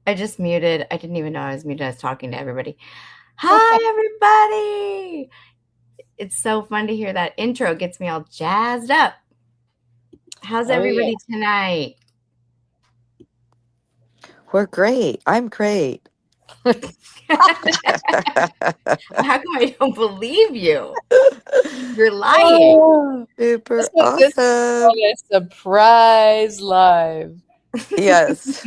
I just muted. I didn't even know I was muted. I was talking to everybody. Hi, everybody. It's so fun to hear that intro. It gets me all jazzed up. How's everybody tonight? We're great. I'm great. How come I don't believe you? You're lying. Oh, Super this is awesome. a surprise live. Yes.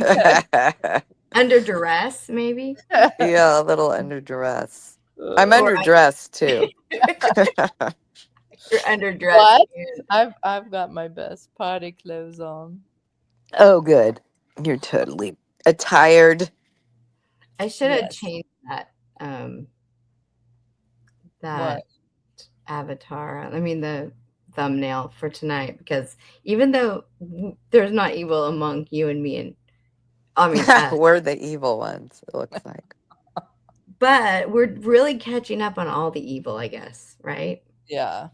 Under duress, maybe? Yeah, a little under duress. I'm underdressed too. You're under duress. What? I've got my best party clothes on. Oh, good. You're totally attired. I should have Yes. changed that What? avatar. I mean the thumbnail for tonight, because even though there's not evil among you and me, and I mean us, We're the evil ones, it looks like. but we're really catching up on all the evil, I guess, right? Yeah.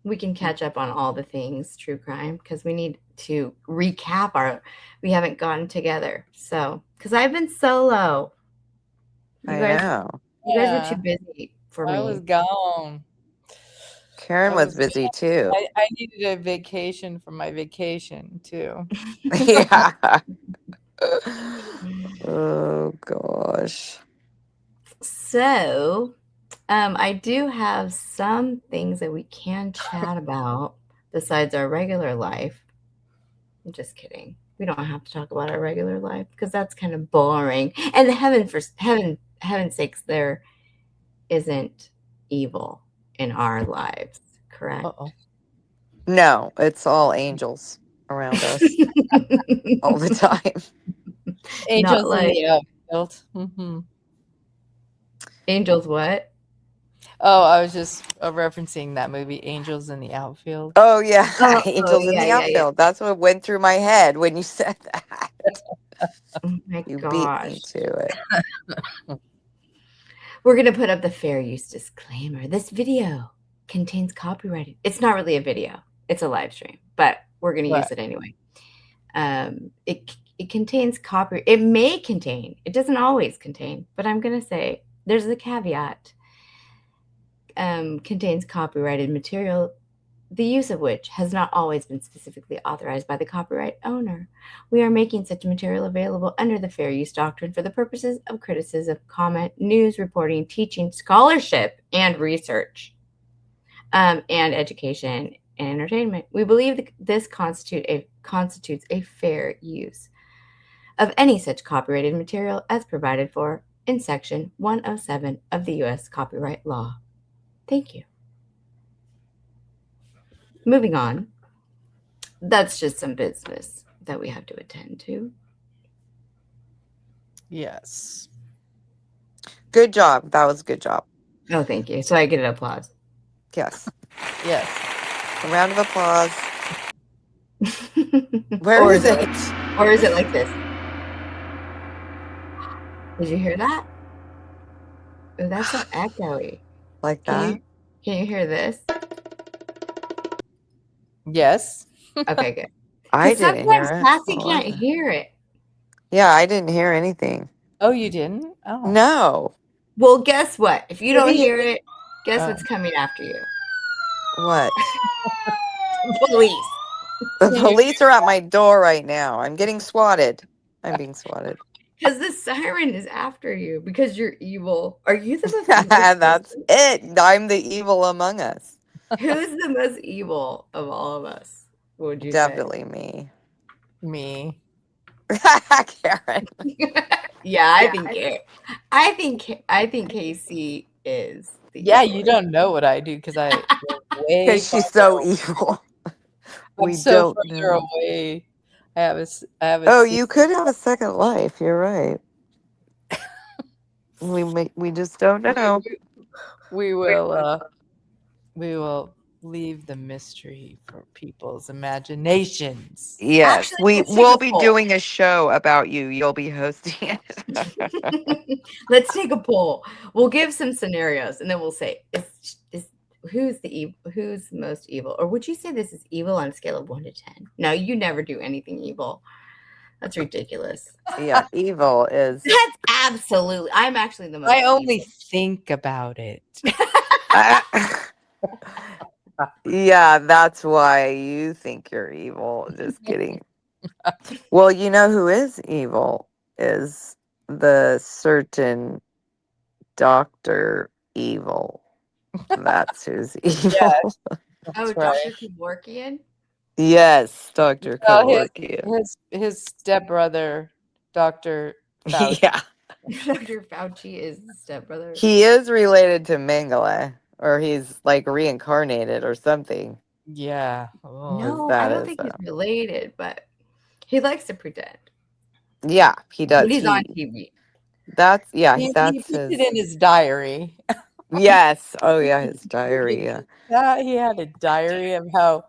We can catch up on all the things true crime because we need to recap we haven't gotten together. So, because I've been solo. You guys were too busy for me. I was gone. Karen was busy too. I needed a vacation from my vacation too. Yeah. Oh gosh. So, I do have some things that we can chat about besides our regular life. I'm just kidding. We don't have to talk about our regular life because that's kind of boring. And heaven's sakes, there isn't evil in our lives, correct? Uh-oh. No, it's all angels around us all the time. Angels Not like in the outfield. Mm-hmm. angels what? Oh, I was just referencing that movie, Angels in the Outfield. Oh yeah, Oh, angels in the outfield. That's what went through my head when you said that. Oh my You gosh. beat me to it. We're going to put up the fair use disclaimer. This video contains copyrighted. It's not really a video. It's a live stream, but we're going to use it anyway. It contains it may contain, it doesn't always contain, but I'm going to say there's a caveat. Contains copyrighted material, the use of which has not always been specifically authorized by the copyright owner. We are making such material available under the fair use doctrine for the purposes of criticism, comment, news reporting, teaching, scholarship, and research, and education and entertainment. We believe that this constitutes a fair use of any such copyrighted material as provided for in Section 107 of the U.S. Copyright Law. Thank you. Moving on. That's just some business that we have to attend to. Yes. Good job. That was a good job. Oh, thank you. So I get an applause. Yes. Yes. A round of applause. Where is it? Or is it like this? Did you hear that? Oh, that's so echoey. Like that? Can you hear this? Yes. Okay, good. I didn't hear it. Cassie can't hear it. Yeah, I didn't hear anything. Oh, you didn't? Oh. No. Well, guess what? If you don't hear it, guess what's coming after you? What? The police. The police are at my door right now. I'm getting swatted. I'm being swatted. Because the siren is after you because you're evil. Are you the most evil? That's it. I'm the evil among us. Who's the most evil of all of us? What would you Definitely say? Me. Karen. Yeah, I think Casey is the evil. You don't know what I do because she's so evil. I'm so further away. I have a you could have a second life. You're right. we just don't know. We will leave the mystery for people's imaginations. Yes, we will be doing a show about you. You'll be hosting it. Let's take a poll. We'll give some scenarios and then we'll say who's most evil? Or would you say this is evil on a scale of 1 to 10? No, you never do anything evil. That's ridiculous. Yeah, evil is. That's absolutely. I'm actually the most. I only evil. think about it. Yeah, that's why you think you're evil. Just kidding. Well, you know who is evil is the certain Doctor Evil. That's who's Yeah, evil. Oh, that's right. Dr. Kevorkian? Yes, Dr. No, Kevorkian. his stepbrother, Dr. Fauci. Yeah. Dr. Fauci is the stepbrother. He is related to Mengele, or he's like reincarnated or something. Yeah. Oh. Because No, I that don't is, think he's related, but he likes to pretend yeah, he when does. he's on TV. He That's put it his. in his diary. Yes. Oh, yeah, his diary. Yeah. He had a diary of how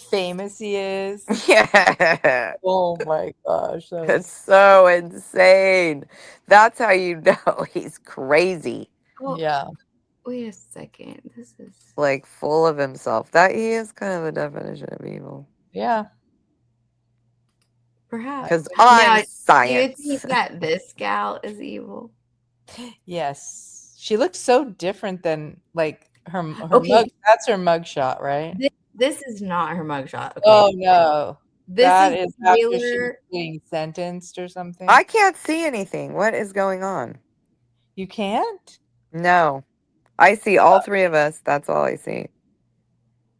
famous he is. Yeah. Oh my gosh, that It's was so insane. That's how you know he's crazy. Oh, yeah. wait a second. This is Like full of himself. That he is kind of a definition of evil. Yeah. perhaps. Because Now, I'm do you think science. that this gal is evil? Yes. She looks so different than like her mug. Okay, That's her mugshot, right? this is not her mugshot. Okay, Oh no. this That is is after she was Taylor. being sentenced or something. I can't see anything. What is going on? You can't? No. I see all three of us. That's all I see.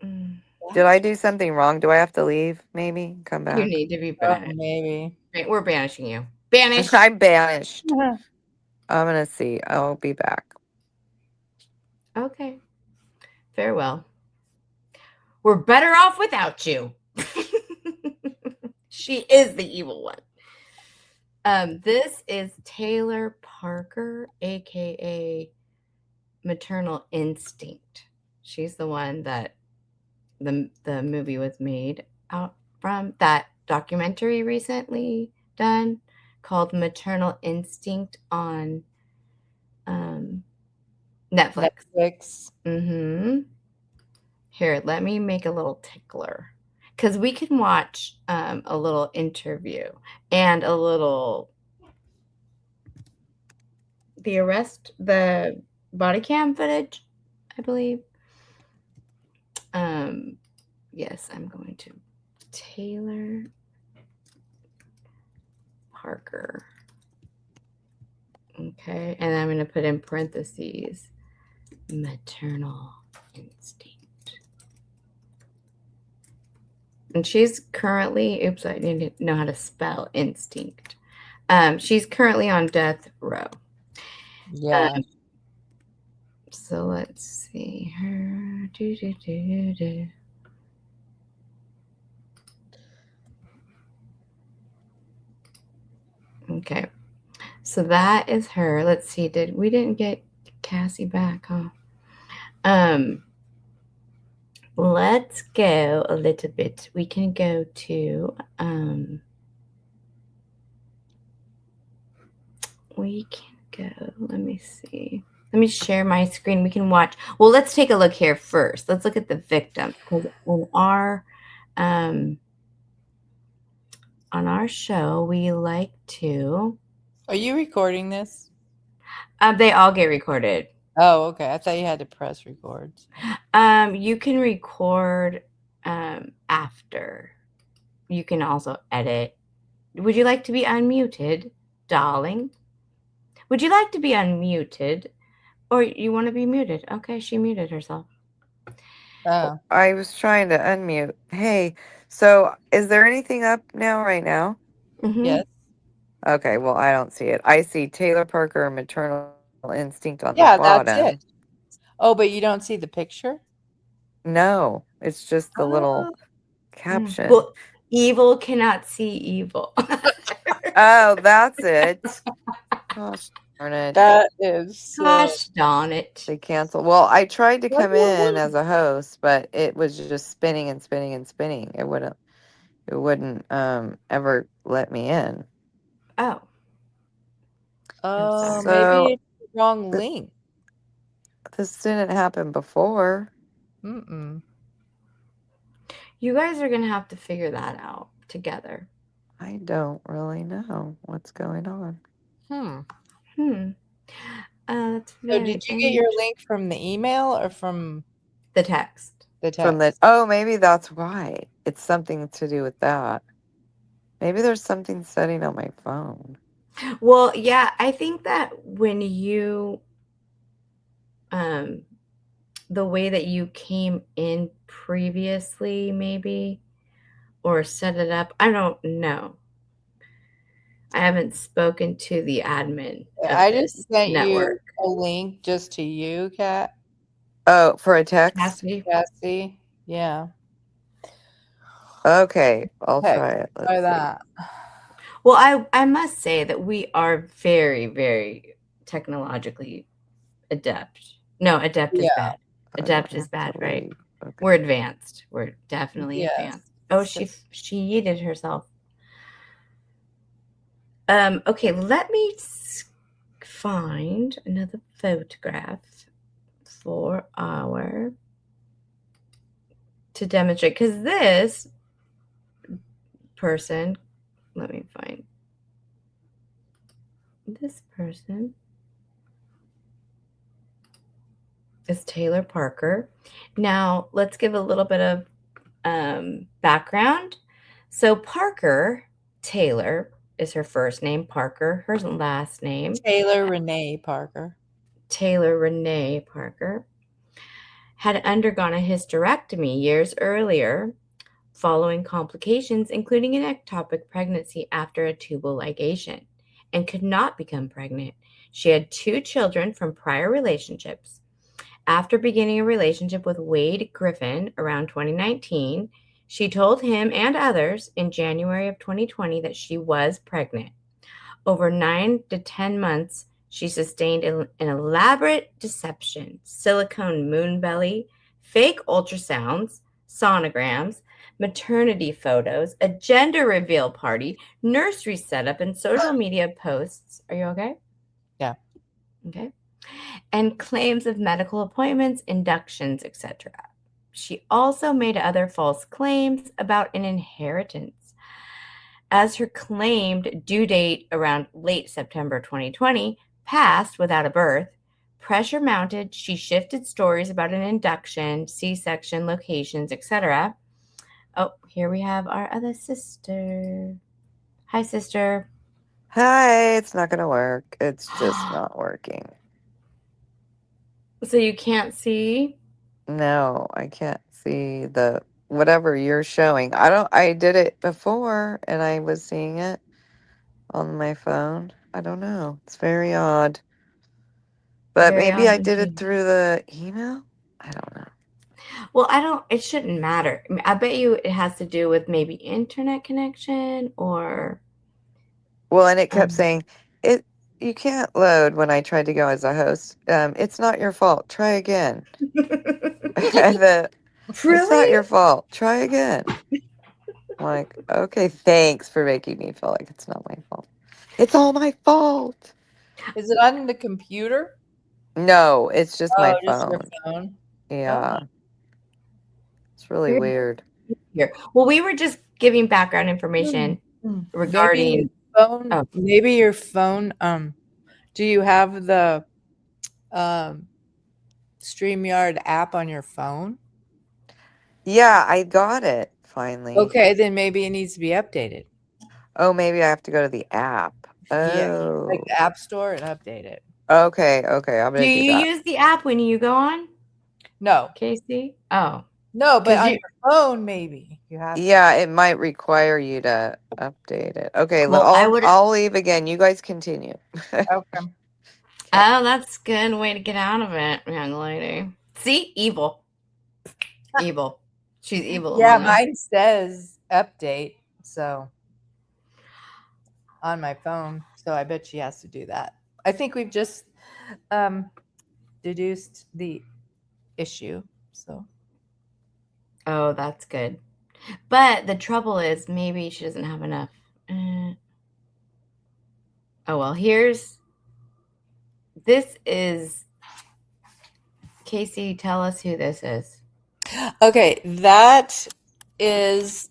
Mm, Did I That's do something wrong? Do I have to leave? Maybe? Come you back? need to be oh, banished. maybe. We're banishing you. Banished. I'm banished. I'm going to see. I'll be back. Okay. Farewell. We're better off without you. She is the evil one. This is Taylor Parker, aka Maternal Instinct. She's the one that the movie was made out from. That documentary recently done called Maternal Instinct on Netflix. Netflix. Mm-hmm. Here, let me make a little tickler because we can watch a little interview and a little the body cam footage, I believe. Yes, I'm going to Taylor Parker. Okay, and I'm going to put in parentheses maternal instinct. And she's currently, oops, I didn't know how to spell instinct. She's currently on death row. Yeah. So let's see her. Okay, so that is her. Let's see. We didn't get Cassie back, huh? Let's go a little bit. We can go to we can go. Let me see. Let me share my screen. We can watch. Well, let's take a look here first. Let's look at the victim because on our show we like to. Are you recording this? They all get recorded. Oh, okay. I thought you had to press record. You can record after. You can also edit. Would you like to be unmuted, darling? Would you like to be unmuted? Or you want to be muted? Okay, she muted herself. Oh. I was trying to unmute. Hey, so is there anything up now, right now? Mm-hmm. Yes. Okay, well, I don't see it. I see Taylor Parker Maternal Instinct on the Yeah, that's bottom. it. Oh, but you don't see the picture? No, it's just the little Oh. caption. Well, evil cannot see evil. Oh, that's it. Gosh darn it. That is Gosh darn it. They canceled. Well, I tried to What come do you in want? as a host, but it was just spinning and spinning and spinning. It wouldn't ever let me in. Oh. Oh, sorry. So maybe it's the wrong this link. this didn't happen before. Mm-mm. You guys are going to have to figure that out together. I don't really know what's going on. That's So very did you get your link from the email or from the text. the From the text? maybe that's why. It's something to do with that. Maybe there's something setting on my phone. Well, yeah, I think that when you the way that you came in previously, maybe, or set it up, I don't know. I haven't spoken to the admin of I this just sent you network. a link just to you, Kat. Oh, for a text? Cassie? Cassie. Yeah. Okay, I'll Okay. try it. Try Let's see. that. Well, I must say that we are very, very technologically adept. No, adept is Yeah. bad. I Adept don't is have bad, to right? leave. Okay. We're advanced. We're definitely Yes. advanced. Oh, So- she yeeted herself. Okay, let me find another photograph for our to demonstrate, because this person, let me find this person is Taylor Parker. Now, let's give a little bit of background. So Parker Taylor is her first name, Parker, her last name, Taylor Renee Parker. Taylor Renee Parker, had undergone a hysterectomy years earlier following complications, including an ectopic pregnancy after a tubal ligation, and could not become pregnant. She had 2 children from prior relationships. After beginning a relationship with Wade Griffin around 2019, she told him and others in January of 2020 that she was pregnant. Over 9 to 10 months, she sustained an elaborate deception, silicone moon belly, fake ultrasounds, sonograms, maternity photos, a gender reveal party, nursery setup, and social media posts. Are you okay? Yeah. Okay. And claims of medical appointments, inductions, etc. She also made other false claims about an inheritance. As her claimed due date around late September 2020 passed without a birth, pressure mounted. She shifted stories about an induction, C-section locations, etc. Oh, here we have our other sister. Hi, sister. Hi, it's not gonna work. It's just not working. So you can't see? No, I can't see the whatever you're showing. I did it before and I was seeing it on my phone. I don't know. It's very odd. But Very maybe odd I did it indeed. through the email? I don't know. Well, it shouldn't matter. I bet you it has to do with maybe internet connection or. Well, and it kept saying it you can't load when I tried to go as a host. It's not your fault. Try again. It's not Really? your fault. Try again. I'm like, okay, thanks for making me feel like it's not my fault. It's all my fault. Is it on the computer? No, it's just my Oh, just your phone. phone. Yeah. It's really Very weird. here. Well, we were just giving background information regarding. Maybe your phone. Do you have the StreamYard app on your phone? Yeah, I got it finally. Okay, then maybe it needs to be updated. Oh, maybe I have to go to the app. Yeah, like Oh. the App Store and update it. Okay, I'm Do gonna do you that. use the app when you go on, No, Casey? Oh, no, but 'cause on you. your phone, maybe you have. Yeah, it might require you to update it. Okay, Well, I would. I'll leave again. You guys continue. Okay. Oh, that's a good way to get out of it, young lady. See, evil, evil. She's evil Yeah, among us. mine says update, so on my phone. So I bet she has to do that. I think we've just deduced the issue. So Oh, that's good. But the trouble is, maybe she doesn't have enough. Oh well, this is Casey. Tell us who this is. okay, that is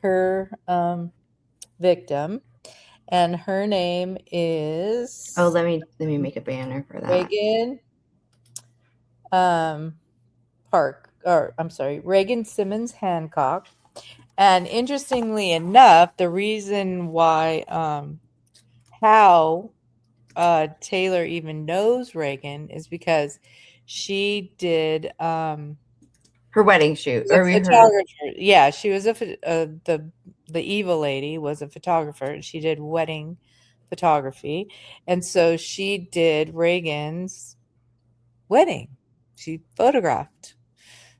her victim, and her name is let me make a banner for that. Reagan Reagan Simmons-Hancock. And interestingly enough, the reason why how Taylor even knows Reagan is because she did Her wedding shoot, a or photographer. Yeah, she was the evil lady was a photographer, and she did wedding photography, and so she did Reagan's wedding. She photographed.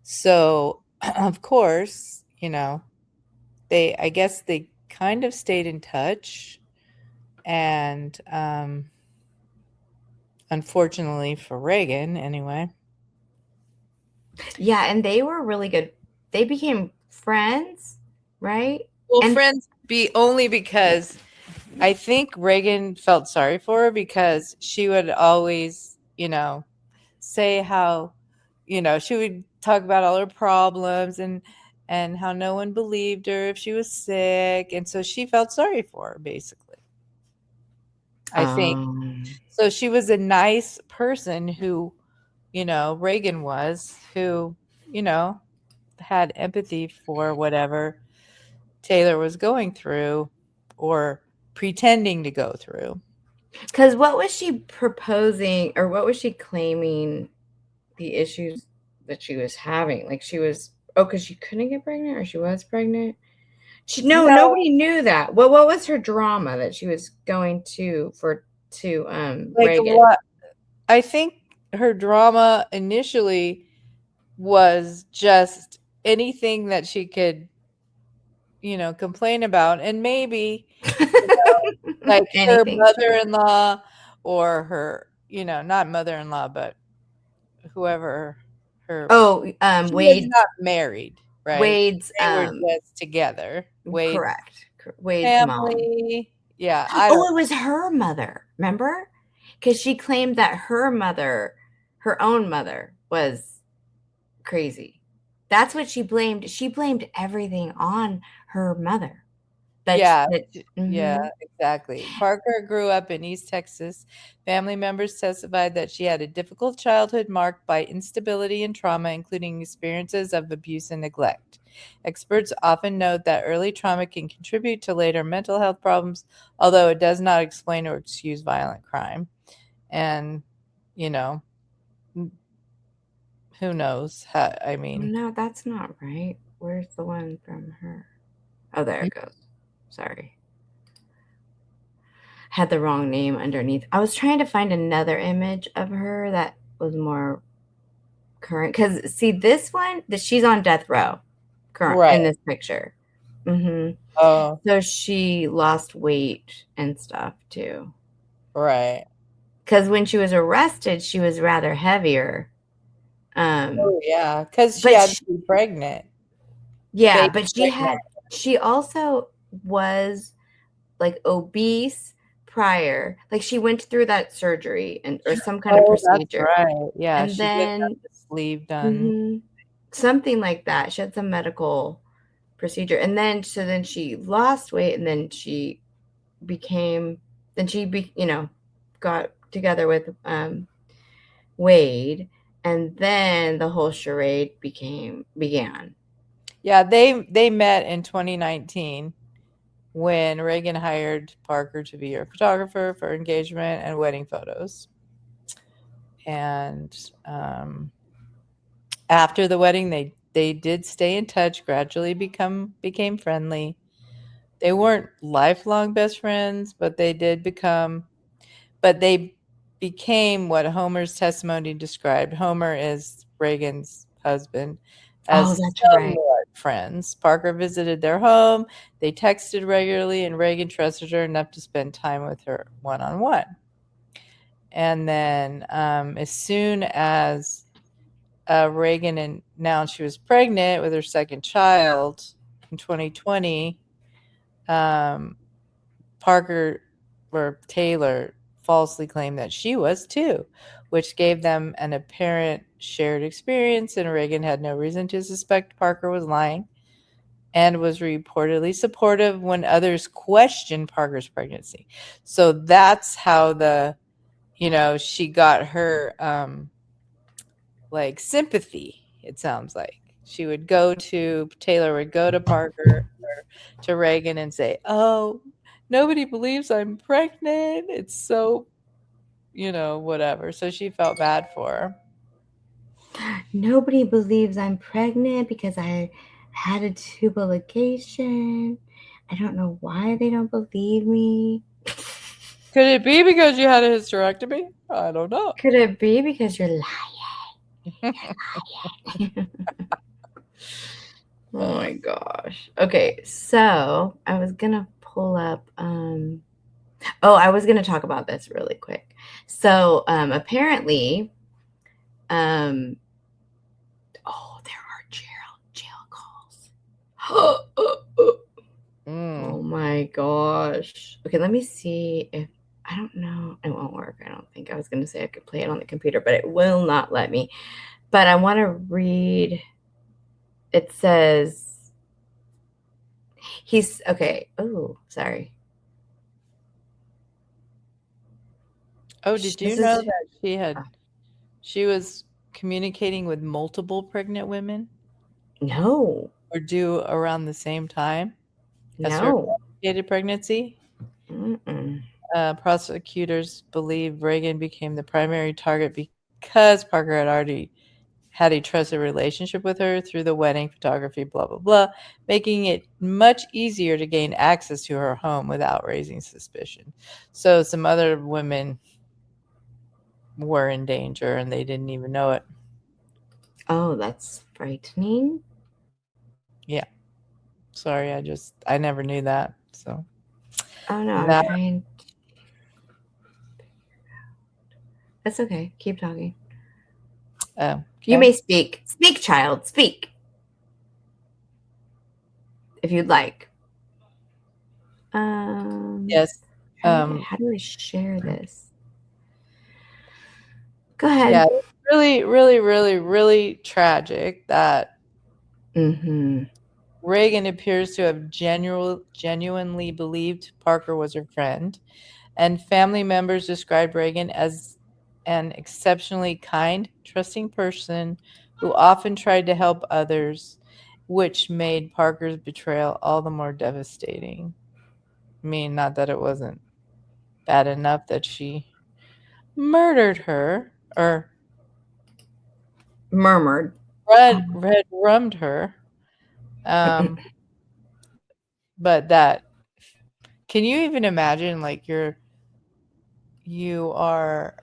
So, of course, I guess they kind of stayed in touch, and unfortunately for Reagan, anyway. Yeah, and they were really good. They became friends, right? Well, And friends only because I think Reagan felt sorry for her because she would always, say how, she would talk about all her problems and how no one believed her if she was sick, and so she felt sorry for her basically. I think so. She was a nice person who, Reagan was, who, had empathy for whatever Taylor was going through or pretending to go through. because what was she proposing, or what was she claiming the issues that she was having? Like she was, because she couldn't get pregnant, or she was pregnant. No. Nobody knew that. What was her drama that she was going to Like Reagan? what? I think her drama initially was just anything that she could, complain about, and maybe like her Anything. mother-in-law or her, not mother-in-law, but whoever her. She was Wade. not married, right? Wade's They were just together. Wade's correct. Wade's mom. family. Yeah, It was her mother. Remember? Because she claimed that her own mother, was crazy. That's what she blamed. She blamed everything on her mother. Yeah, Mhm. exactly. Parker grew up in East Texas. Family members testified that she had a difficult childhood marked by instability and trauma, including experiences of abuse and neglect. Experts often note that early trauma can contribute to later mental health problems, although it does not explain or excuse violent crime. And, who knows? I mean, No, that's not right. Where's the one from her? Oh, there it goes. Sorry. Had the wrong name underneath. I was trying to find another image of her that was more current. Because, see, this one, she's on death row current right. in this picture. Mm-hmm. Oh, So she lost weight and stuff, too. right. Because when she was arrested, she was rather heavier. Oh, yeah, because she But had to be pregnant. yeah, Fake but pregnant. she also was like obese prior. Like she went through that surgery or some kind of Oh, that's procedure. right. Yeah, And she did have then the sleeve done. something like that. She had some medical procedure. And then she lost weight, and then she got together with Wade, and then the whole charade began. Yeah, they met in 2019 when Reagan hired Parker to be her photographer for engagement and wedding photos. And after the wedding, they did stay in touch, gradually became friendly. They weren't lifelong best friends, but they became what Homer's testimony described. Homer is Reagan's husband, Oh, as that's right. somewhat friends. Parker visited their home. They texted regularly, and Reagan trusted her enough to spend time with her one-on-one. And then as soon as Reagan announced she was pregnant with her second child in 2020, Parker or Taylor falsely claimed that she was too, which gave them an apparent shared experience, and Reagan had no reason to suspect Parker was lying. and was reportedly supportive when others questioned Parker's pregnancy. So that's how she got her like sympathy, it sounds like. Taylor would go to Parker or to Reagan and say, "Oh, nobody believes I'm pregnant. It's so, whatever." So she felt bad for her. Nobody believes I'm pregnant because I had a tubal ligation. I don't know why they don't believe me. Could it be because you had a hysterectomy? I don't know. Could it be because you're lying? You're lying. Oh my gosh. Okay, so I was gonna pull up I was gonna talk about this really quick. So apparently there are jail calls. Oh my gosh. Okay, let me see if I don't know. It won't work. I don't think. I was going to say I could play it on the computer, but it will not let me. But I want to read. It says he's okay. Oh, sorry. Oh, did you know that she was communicating with multiple pregnant women? No. Or due around the same time as her No. complicated pregnancy? Mm-mm. Prosecutors believe Reagan became the primary target because Parker had already had a trusted relationship with her through the wedding photography, blah, blah, blah, making it much easier to gain access to her home without raising suspicion. So some other women were in danger and they didn't even know it. Oh, that's frightening. Yeah. Sorry, I never knew that. So. Oh no, I'm trying. That's okay. Keep talking. Oh, okay. You may speak. Speak, child. Speak. If you'd like. Yes. How do I share this? Go ahead. Yeah, it's really, really, really, really tragic that Reagan appears to have genuinely believed Parker was her friend, and family members described Reagan as an exceptionally kind, trusting person who often tried to help others, which made Parker's betrayal all the more devastating. I mean, not that it wasn't bad enough that she murdered her or red rummed her. But that, can you even imagine, like, you are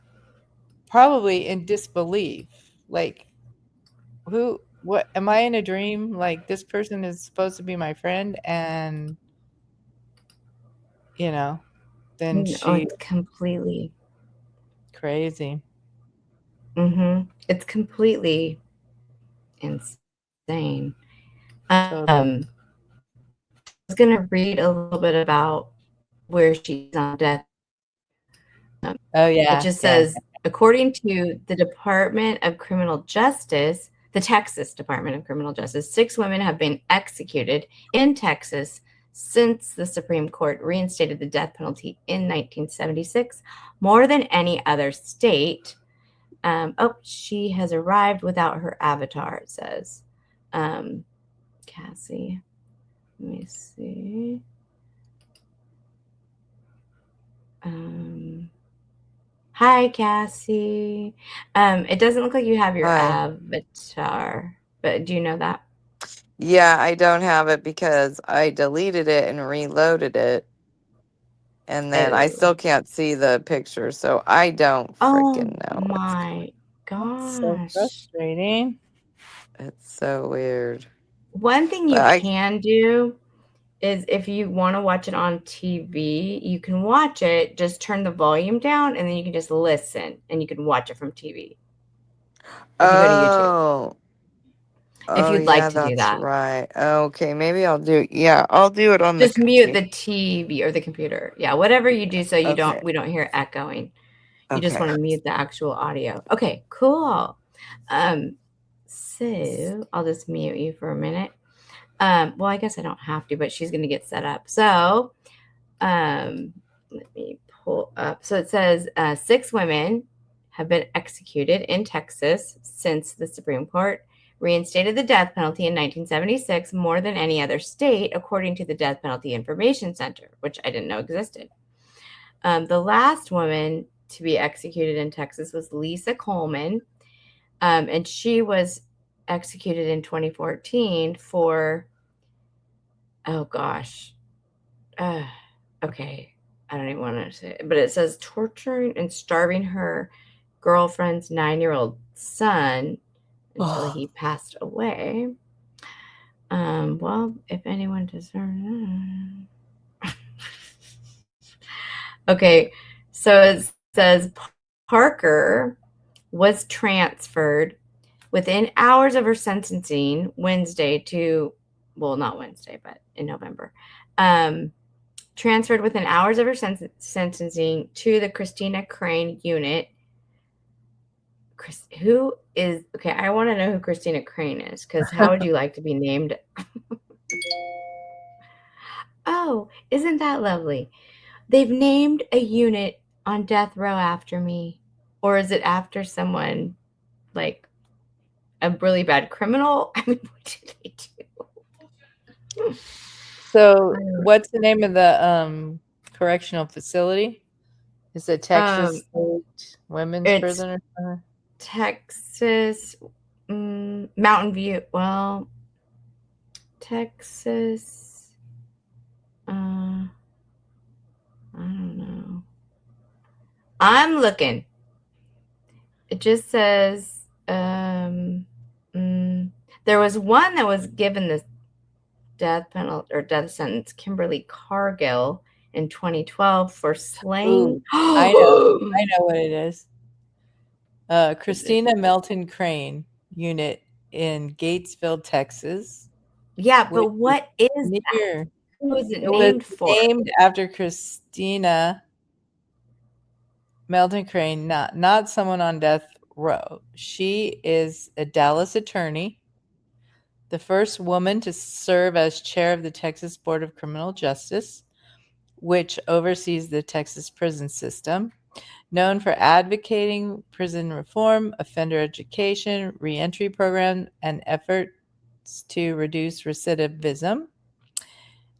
probably in disbelief, like, what am I in a dream? Like, this person is supposed to be my friend, and then it's completely crazy. It's completely insane. Totally. I was gonna read a little bit about where she's on death. Oh yeah. It just says, according to the Department of Criminal Justice, the Texas Department of Criminal Justice, 6 women have been executed in Texas since the Supreme Court reinstated the death penalty in 1976, more than any other state. She has arrived without her avatar, it says. Cassie. Let me see. Hi, Cassie. It doesn't look like you have your avatar, but do you know that? Yeah, I don't have it because I deleted it and reloaded it. And then I still can't see the picture, so I don't freaking know. Oh my gosh. So frustrating. It's so weird. One thing you can do is if you want to watch it on TV, you can watch it, just turn the volume down, and then you can just listen, and you can watch it from TV. If you go to YouTube. If you'd like to do that. Right. Okay, maybe I'll do I'll do it on just mute the TV or the computer. Yeah, whatever you do so we don't hear echoing. You just want to mute the actual audio. Okay, cool. So I'll just mute you for a minute. Well, I guess I don't have to, but she's going to get set up. So let me pull up. So it says 6 women have been executed in Texas since the Supreme Court reinstated the death penalty in 1976, more than any other state, according to the Death Penalty Information Center, which I didn't know existed. The last woman to be executed in Texas was Lisa Coleman, and she was executed in 2014 for, oh gosh, okay, I don't even want to say it, but it says torturing and starving her girlfriend's 9-year-old son until he passed away. Well, if anyone deserves okay, so it says Parker was transferred within hours of her sentencing Wednesday to, well, not Wednesday, but in November. Transferred within hours of her sentencing to the Christina Crane unit. Who is, okay, I want to know who Christina Crane is, because how would you like to be named? Oh, isn't that lovely? They've named a unit on death row after me. Or is it after someone, like a really bad criminal? I mean, what did they do? So, what's the name of the correctional facility? Is it Texas State Women's Prison or something? Texas Mountain View. Well, Texas. I don't know. I'm looking. It just says there was one that was given the death penalty or death sentence, Kimberly Cargill, in 2012 for slaying. I know what it is. Christina Melton Crane unit in Gatesville, Texas. Yeah, but what is that? Who was it named for? Named after Christina Melton Crane, not someone on death row. She is a Dallas attorney, the first woman to serve as chair of the Texas Board of Criminal Justice, which oversees the Texas prison system, known for advocating prison reform, offender education, reentry program, and efforts to reduce recidivism.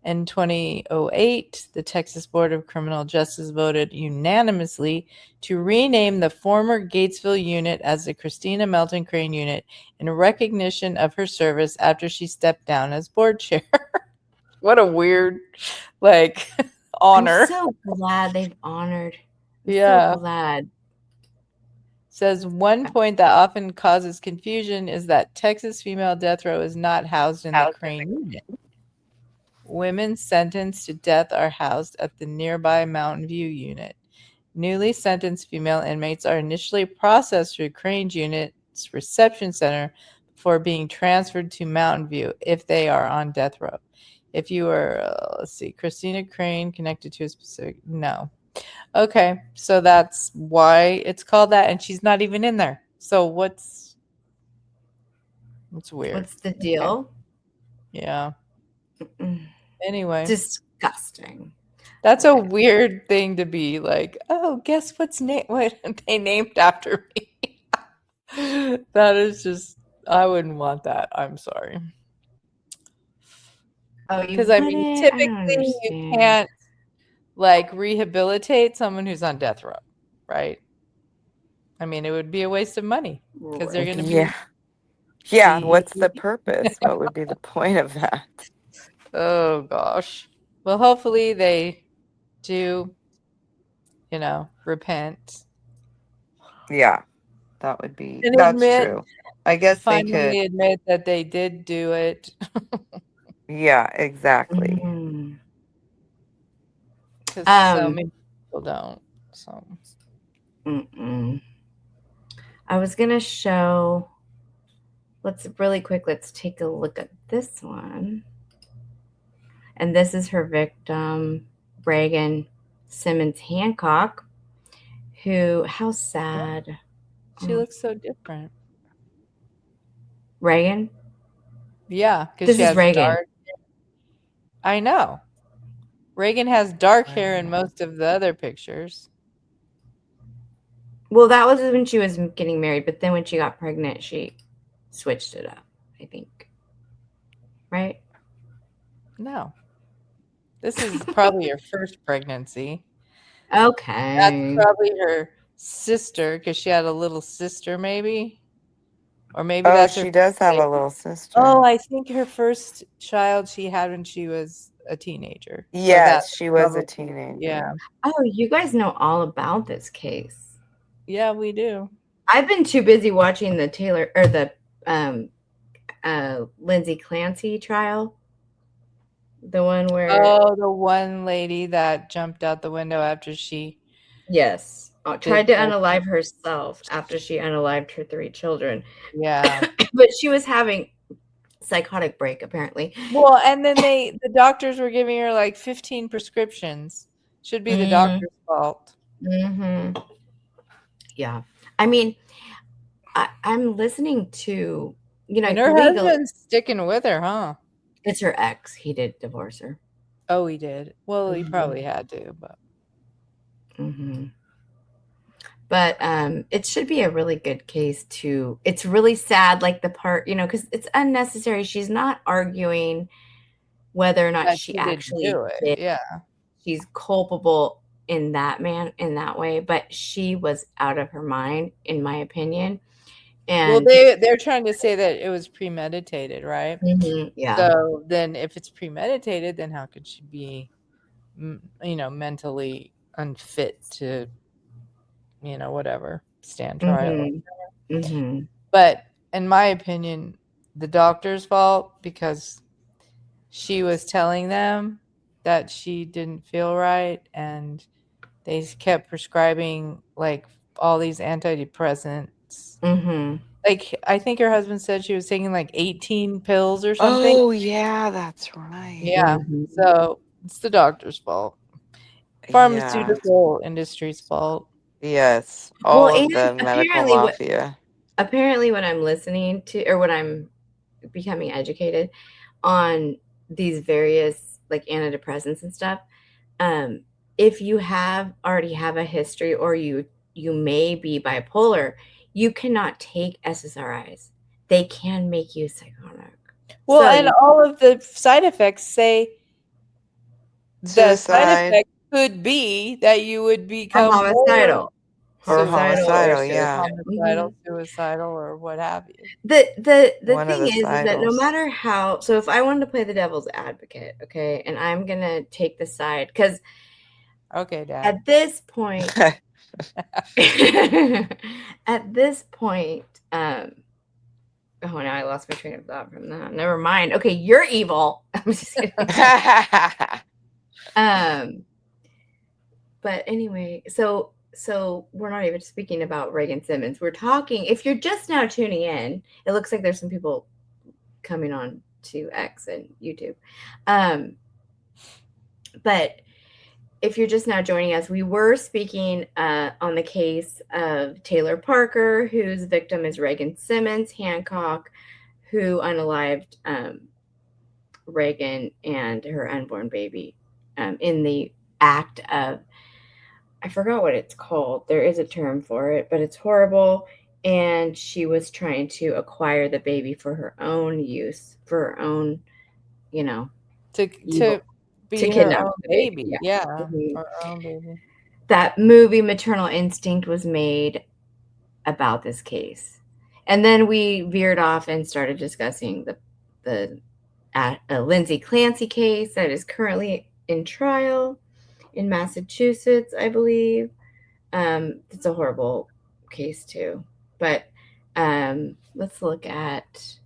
In 2008, the Texas Board of Criminal Justice voted unanimously to rename the former Gatesville unit as the Christina Melton Crane unit in recognition of her service after she stepped down as board chair. What a weird, honor. I'm so glad they've honored. Yeah. So glad. Says one point that often causes confusion is that Texas female death row is not housed in the Crane unit. Women sentenced to death are housed at the nearby Mountain View unit. Newly sentenced female inmates are initially processed through Crane's unit's reception center before being transferred to Mountain View if they are on death row. If you are, Christina Crane connected to a specific, no. Okay, so that's why it's called that, and she's not even in there. So what's weird? What's the deal? Okay. Yeah. Anyway. Disgusting. That's a weird thing to be like, oh, guess what they named after me. That is just, I wouldn't want that. I'm sorry. Oh, because typically you can't rehabilitate someone who's on death row, right? I mean, it would be a waste of money because they're going to be. Yeah. What's the purpose? What would be the point of that? Oh gosh. Well, hopefully they do, repent. Yeah, that would be. That's true. I guess they could admit that they did do it. Yeah, exactly. Because so many people don't. So. I was gonna show. Let's take a look at this one. And this is her victim, Reagan Simmons-Hancock, who, how sad. She looks so different. Reagan? Yeah, because This she is has Reagan. dark. I know. Reagan has dark hair in most of the other pictures. Well, that was when she was getting married, but then when she got pregnant, she switched it up, I think. Right? No. This is probably her first pregnancy. That's Okay. probably her sister, because she had a little sister, maybe. Or maybe Oh, that's her she first does have baby. a little Oh, sister. I think her first child she had when she was a teenager. So Yes, that's she was a probably, teenager. yeah. Oh, you guys know all about this case. Yeah, we do. I've been too busy watching the Taylor or the Lindsay Clancy trial. The one where Oh, the one lady that jumped out the window after she yes, tried did to the unalive herself after she unalived her 3 children. yeah. But she was having psychotic break apparently. Well, and then the doctors were giving her like 15 prescriptions. Should be the doctor's fault. Mm-hmm. Yeah. I mean, I'm listening to, And her legal. husband's sticking with her, huh? It's her ex. He did divorce her. Oh, he did. Well, he Mhm. probably had to, but Mm-hmm. But it should be a really good case too. It's really sad, like the part, because it's unnecessary. She's not arguing whether or not that she she didn't actually do it. did. Yeah. She's culpable in that way, but she was out of her mind, in my opinion. Well, And they're trying to say that it was premeditated, right? yeah. So then if it's premeditated, then how could she be, mentally unfit to, whatever, stand trial? But in my opinion, the doctor's fault because she was telling them that she didn't feel right and they kept prescribing like all these antidepressants. Like I think her husband said she was taking like 18 pills or something. Oh, yeah, that's right. Yeah. So it's the doctor's fault. Yeah. Pharmaceutical industry's fault. Yes, Well, all of and the medical mafia. apparently when I'm listening to, or when I'm becoming educated on these various like antidepressants and stuff, if you already have a history, or you may be bipolar, you cannot take SSRIs. They can make you psychotic. Well, So and all of the side effects say the side Suicide effect could be that you would become more or homicidal, homicidal, yeah. suicidal, or what have you. The One of thing the is that no sidles. matter how, so if I wanted to play the devil's advocate, okay, and I'm gonna take the side, because Okay, Dad. at this point, oh, now I lost my train of thought from that. Never mind. Okay, you're evil. I'm just kidding. But anyway, so we're not even speaking about Reagan Simmons. We're talking, if you're just now tuning in, it looks like there's some people coming on to X and YouTube. But if you're just now joining us, we were speaking on the case of Taylor Parker, whose victim is Reagan Simmons-Hancock, who unalived Reagan and her unborn baby in the act of, I forgot what it's called. There is a term for it, but it's horrible. And she was trying to acquire the baby for her own use, for her own, to be her kidnap own the baby. Yeah, Mhm. her own baby. That movie Maternal Instinct was made about this case. And then we veered off and started discussing the Lindsay Clancy case that is currently in trial in Massachusetts, I believe. It's a horrible case too. But let's look at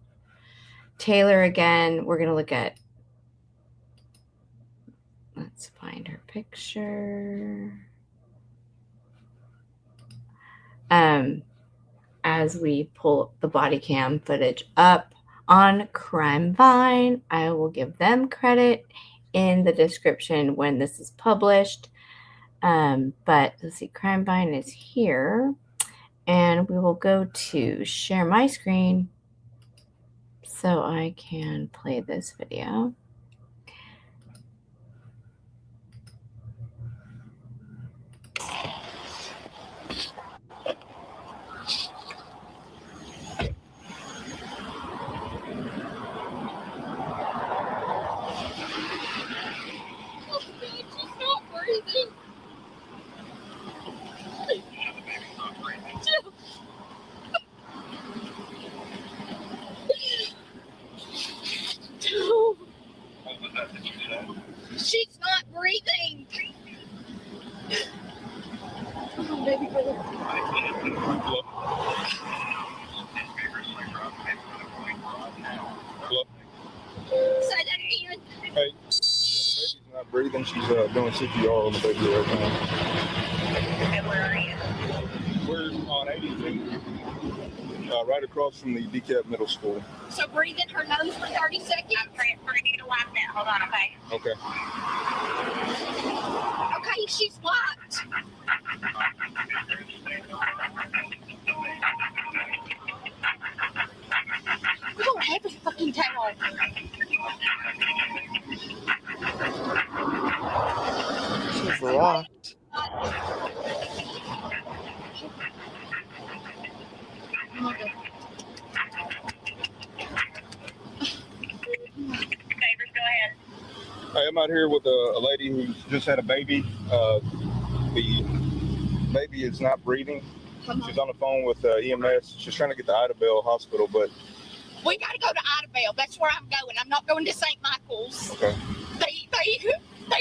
Taylor again. We're going to look at, let's find her picture. As we pull the body cam footage up on Crime Vine, I will give them credit in the description when this is published. But let's see, Crime Vine is here, and we will go to share my screen. so I can play this video. She's not breathing. Come on, baby girl. Say that again. Hey, the baby's not breathing. She's doing CPR on the baby right now. And where are you? We're on 82, right across from the DeKalb Middle School. So breathe in her nose for 30 seconds. I'm transferring you to wipe that. Hold on, okay? Okay. Okay, she's wiped. We don't have a fucking towel. She's locked. Hey, I'm out here with a lady who just had a baby. The baby is not breathing. She's on the phone with EMS. She's trying to get to Idabel Hospital, but We gotta go to Idabel. That's where I'm going. I'm not going to St. Michael's. okay. They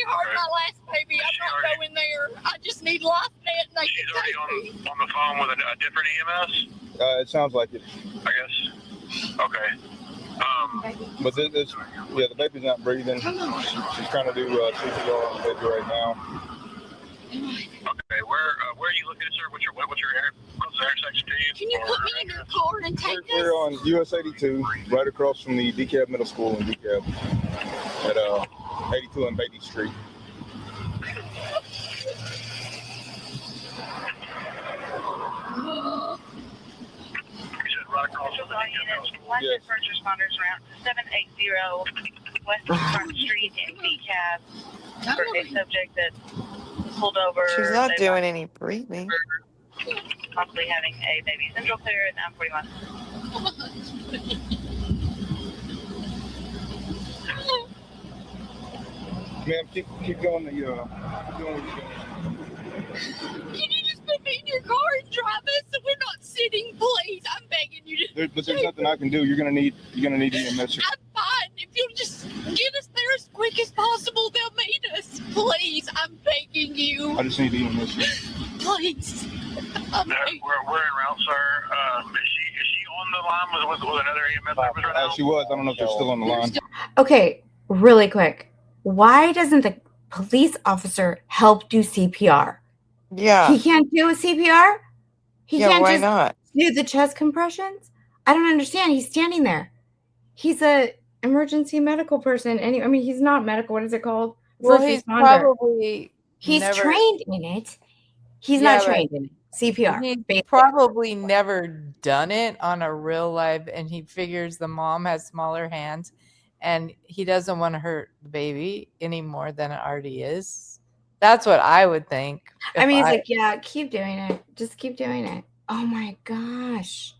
hurt my last baby. I'm not going there. I just need life net and they She's can already take me. on the phone with a different EMS, It sounds like it. I guess. Okay. But the baby's not breathing. She's trying to do CPR on the baby right now. Okay. Where are you looking, sir? What's your closest intersection to you? Can you put me in your car and take We're on US 82, right across from the DeKalb Middle School in DeKalb, at 82 and Beatty Street. Right across from the DeKalb School. Yes. First responders route 780 West Front Street in DeKalb for a subject that pulled over. She's not They doing any breathing. possibly having a baby central clear at 941. Ma'am, keep going. Doing what you're doing. Can you just put me in your car and drive us so we're not sitting, please? I'm begging you to. But there's nothing I can do. You're gonna need EMS. I'm fine. If you'll just get us there as quick as possible, they'll meet us. Please, I'm begging you. I just need EMS. Please. I'm begging. We're en route, sir. Is she on the line with another EMS service right now? She was. I don't know if they're still on the line. Okay, really quick. Why doesn't the police officer help do CPR? Yeah. He can't do a CPR? He Yeah, can't why just not? do the chest compressions? I don't understand. He's standing there. He's a emergency medical person. I mean, he's not medical. What is it called? Well, First he's responder. probably He's never, trained in it. He's Yeah, not but trained in it. CPR. He's basically. probably never done it on a real life, and he figures the mom has smaller hands, and he doesn't want to hurt the baby any more than it already is. That's what I would think. I mean, he's like, yeah, keep doing it. Just keep doing it. Oh my gosh.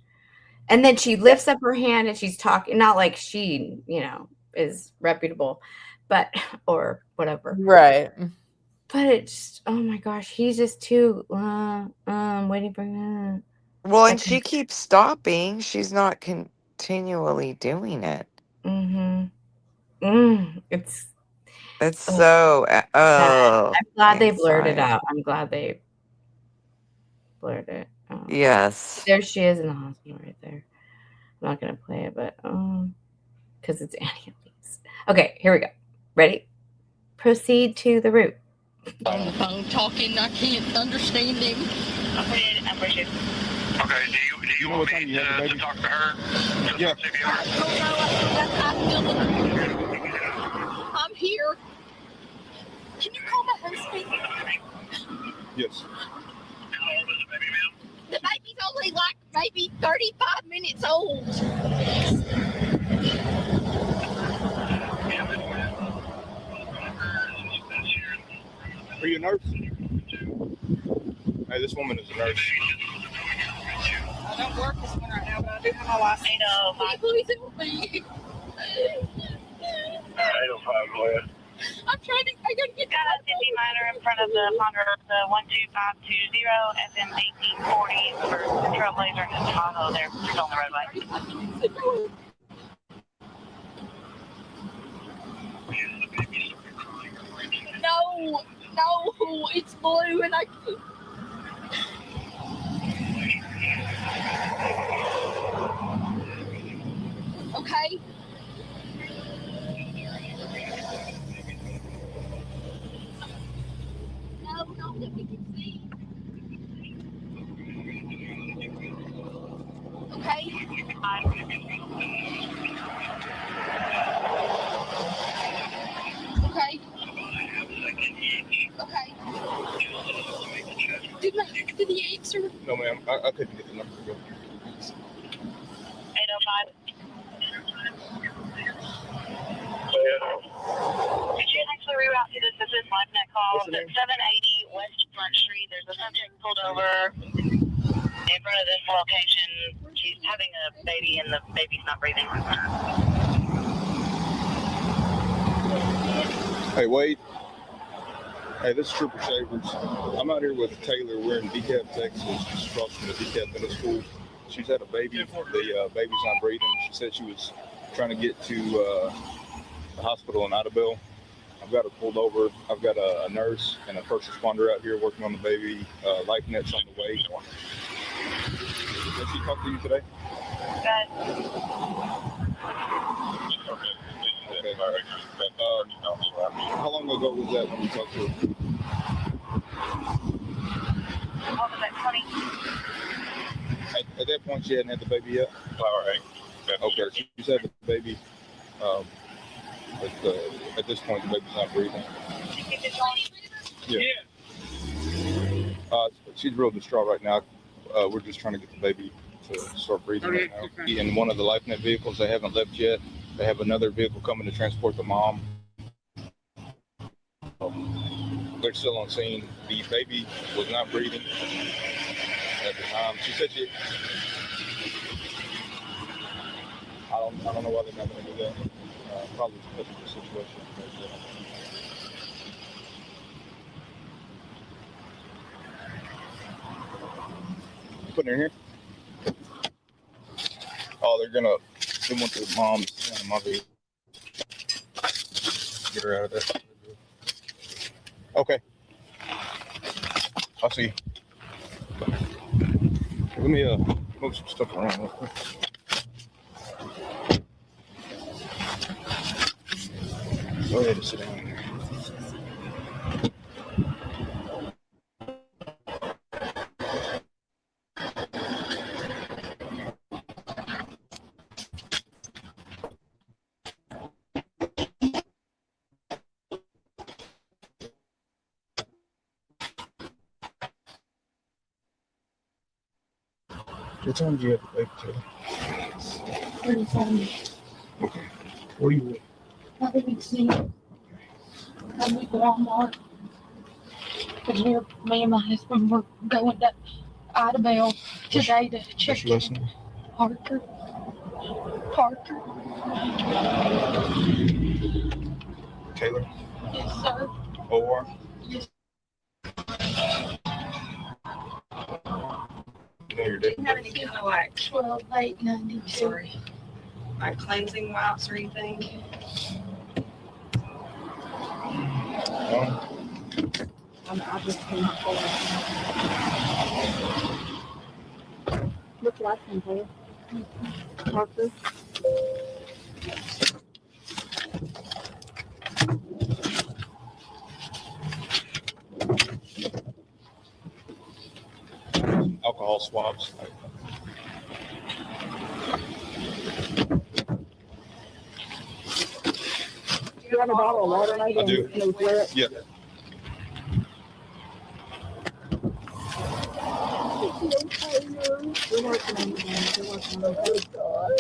And then she lifts up her hand and she's talking, not like she, is reputable, but, or whatever. right. But it's, oh my gosh, he's just too, waiting for that. Well, and Okay. she keeps stopping. She's not continually doing it. It's so. I'm glad they blurred it anxiety. out. I'm glad they blurred it out. Yes. There she is in the hospital right there. I'm not going to play it, but, because it's Annie Elise. Okay, here we go. Ready? Proceed to the route. On the phone talking. I can't understand him. I appreciate it. Okay. Do you want me to talk to her? Yeah. I don't know. I'm here. Can you call my husband? Yes. How old is the baby, ma'am? The baby's only like maybe 35 minutes old. Are you a nurse? Hey, this woman is a nurse. I don't work this one right now, but I do have my license. 805. Please help me. 805, go ahead. I'm trying to, I gotta get Got a 50 minor in front of the Ponderosa 12520 FM 1840 for Trailblazer in Tahoe. They're on the roadway. No, it's blue and I can't. Okay. No, that we can see. Okay. Okay. Okay. Did he answer? No, ma'am. I couldn't get the number. 805. Did you actually reroute to this line that call? It's 780 West Front Street. There's a subject pulled over in front of this location. She's having a baby and the baby's not breathing. Hey, Wade. Hey, this is Trooper Shavers. I'm out here with Taylor. We're in DeKalb, Texas, just across from the DeKalb Middle School. She's had a baby. The baby's not breathing. She said she was trying to get to the hospital in Idabel. I've got her pulled over. I've got a nurse and a first responder out here working on the baby. Life net's on the way. Did she talk to you today? Okay. How long ago was that when you talked to her? What was that, 20? At that point, she hadn't had the baby yet? All right. Okay, she's had the baby. At this point, the baby's not breathing. Yeah. She's real distraught right now. We're just trying to get the baby to start breathing right now. In one of the LifeNet vehicles, they haven't left yet. They have another vehicle coming to transport the mom. They're still on scene. The baby was not breathing at the time. She said I don't know why they're not going to do that. Probably because of the situation. Putting her here? Oh, they want the mom's mother. Get her out of there. Okay. I'll see you. Let me move some stuff around real quick. Go ahead and sit down here. What time did you have the baby, Taylor? 37. Okay. Where you at? I didn't see it. I went to Walmart. Because me and my husband were going to Idabel today to check What's your last name? Parker. Taylor? Yes, sir. O.R.? Yes. You know your date? Do you have any kind of like 12/8/92. sorry, like cleansing wipes or anything? No? I just cannot pull it. What's last name, Taylor? Parker. Alcohol swabs. Do you have a bottle of water? I do. Yeah. We're working on it.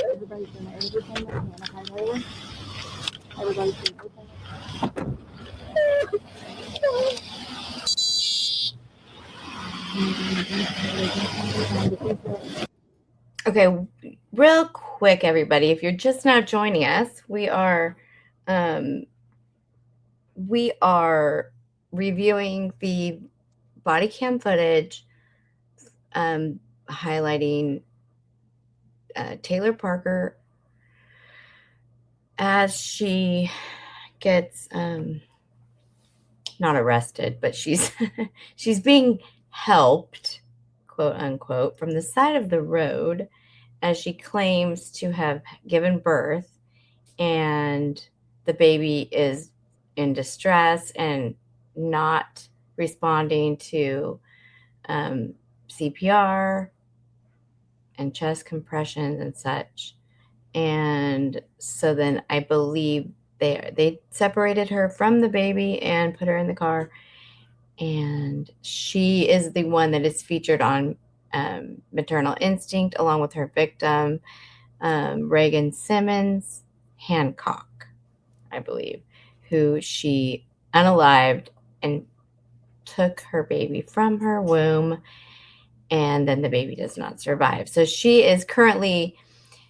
Everybody's doing everything they can. Okay, Taylor? Everybody's doing everything they can. Okay, real quick, everybody, if you're just now joining us, we are reviewing the body cam footage, highlighting Taylor Parker as she gets not arrested, but she's she's being helped, quote unquote, from the side of the road as she claims to have given birth, and the baby is in distress and not responding to CPR and chest compressions and such. And so then I believe they separated her from the baby and put her in the car. And she is the one that is featured on Maternal Instinct, along with her victim, Reagan Simmons-Hancock, I believe, who she unalived and took her baby from her womb, and then the baby does not survive. So she is currently,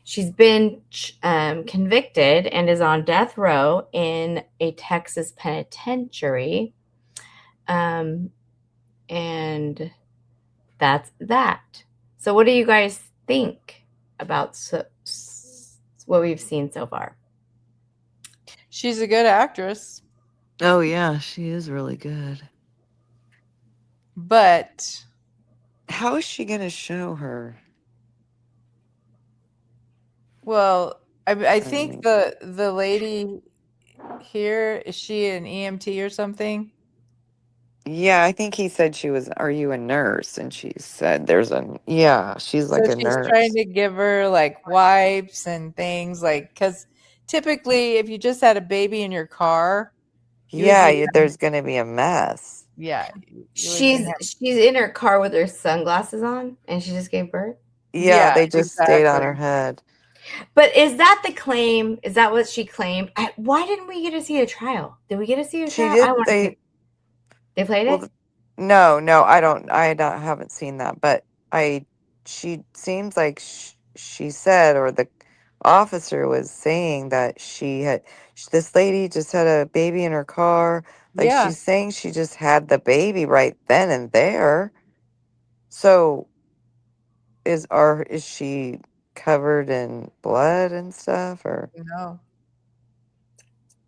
she's been convicted and is on death row in a Texas penitentiary. And that's that. So what do you guys think about what we've seen so far? She's a good actress, Oh yeah, she is really good. but How is she gonna show her? well, I I think mean, the lady here, is she an EMT or something? yeah, I think he said she was. Are you a nurse? And she said, "There's a yeah." She's So like a she's trying nurse. to give her like wipes and things, like, because typically if you just had a baby in your car, you would Yeah, be, there's gonna be a mess. yeah, you would be, She's in her car with her sunglasses on, and she just gave birth. Yeah, yeah, they just stayed on her exactly. head. But is that the claim? Is that what she claimed? Why didn't we get to see a trial? Did we get to see a She trial? I did. want to see. They played Well, it? no, I don't. Haven't seen that. But she seems like she said, or the officer was saying that this lady just had a baby in her car. Like Yeah. she's saying she just had the baby right then and there. So is she covered in blood and stuff, or? No.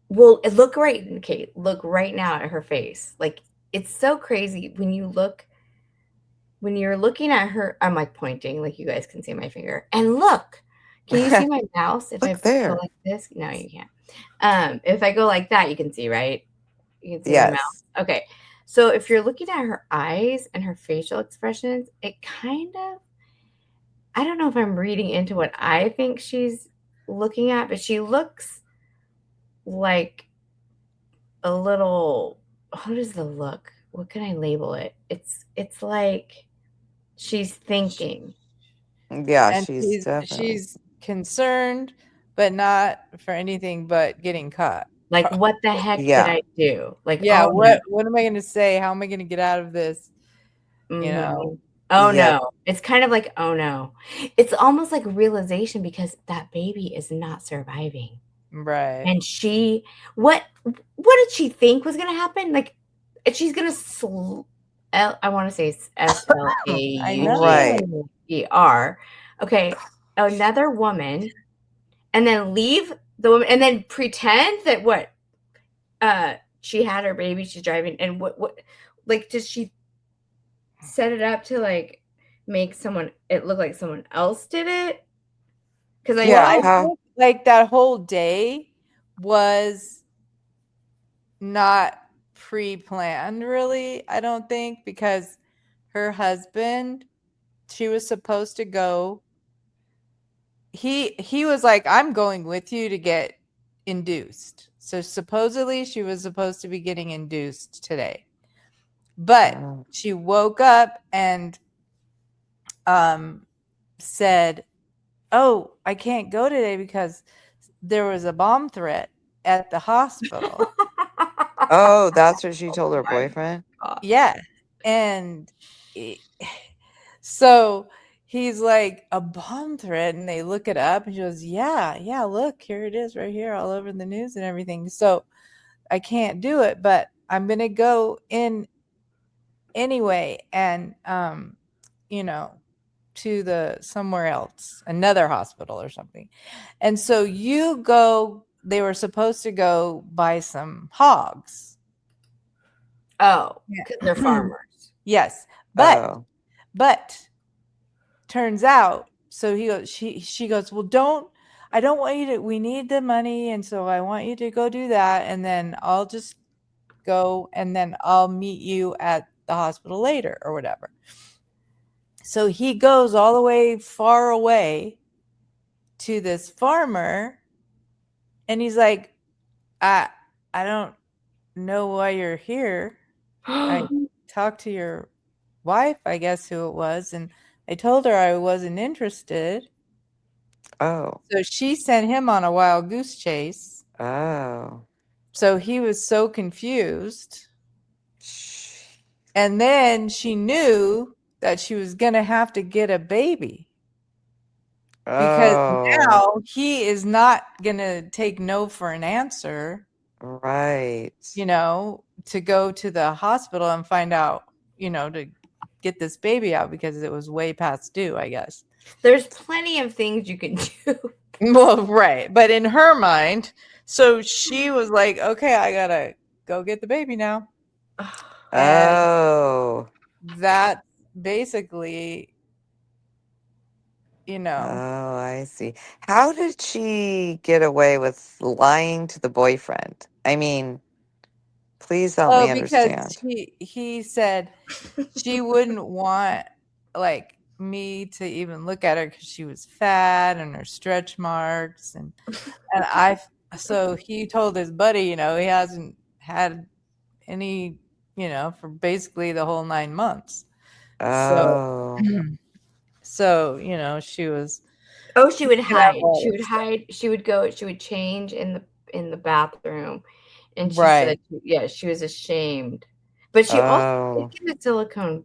Well, look right, Kate. Look right now at her face. Like, it's so crazy when you're looking at her. I'm like pointing, like you guys can see my finger. And look, can you see my mouse? If I Look go there. like this, no, you can't. If I go like that, you can see, right? You can see my Yes. mouse. Okay. So if you're looking at her eyes and her facial expressions, it kind of, I don't know if I'm reading into what I think she's looking at, but she looks like a little, how does the look? What can I label it? It's like she's thinking. Yeah, And she's definitely. she's concerned, but not for anything but getting caught. Like, what the heck did Yeah. I do? Like, Yeah, oh no. what am I going to say? How am I going to get out of this? You know? Oh Yep. no. It's kind of like, oh no. It's almost like realization because that baby is not surviving. Right. And she, what did she think was going to happen? Like, she's going to, I want to say I know. SLAUGHER. Okay. Another woman, and then leave the woman, and then pretend that what? She had her baby, she's driving, and what, like, does she set it up to, like, make it look like someone else did it? Because I know, think, like, that whole day was not pre-planned, really, I don't think, because her husband, she was supposed to go. He was like, I'm going with you to get induced. So supposedly she was supposed to be getting induced today. But she woke up and said, "Oh, I can't go today because there was a bomb threat at the hospital." Oh, that's what she told her boyfriend? Yeah. And So he's like, a bomb threat, and they look it up, and she goes, yeah, look, here it is right here all over the news and everything. So I can't do it, but I'm gonna go in anyway, and to the somewhere else, another hospital or something. And so they were supposed to go buy some hogs. Oh, because they're farmers. Yes. But turns out, so she goes, well, I don't want you to, we need the money, and so I want you to go do that, and then I'll just go, and then I'll meet you at the hospital later or whatever. So he goes all the way far away to this farmer, and he's like, I don't know why you're here. I talked to your wife, I guess who it was, and I told her I wasn't interested. Oh. So she sent him on a wild goose chase. Oh. So he was so confused. And then she knew that she was going to have to get a baby. Because now he is not going to take no for an answer. Right. To go to the hospital and find out, to get this baby out, because it was way past due, I guess. There's plenty of things you can do. Well, right. But in her mind, so she was like, okay, I got to go get the baby now. Oh. That basically, Oh, I see. How did she get away with lying to the boyfriend? I mean, please help me understand. Because he said she wouldn't want, like, me to even look at her because she was fat and her stretch marks, and so he told his buddy, he hasn't had any, for basically the whole 9 months. Oh. So she was. Oh, she would hide. She would hide. She would go. She would change in the bathroom, and she said, yeah, she was ashamed, but she also did get a silicone,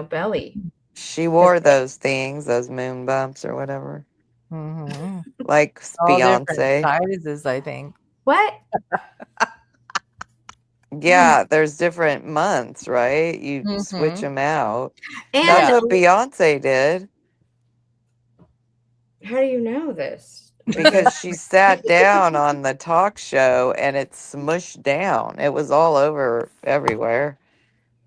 belly. She wore those things, those moon bumps or whatever, like all Beyonce. Different sizes, I think. What? Yeah, there's different months, right? You switch them out. And that's what Beyonce did. How do you know this? Because she sat down on the talk show and it smushed down. It was all over everywhere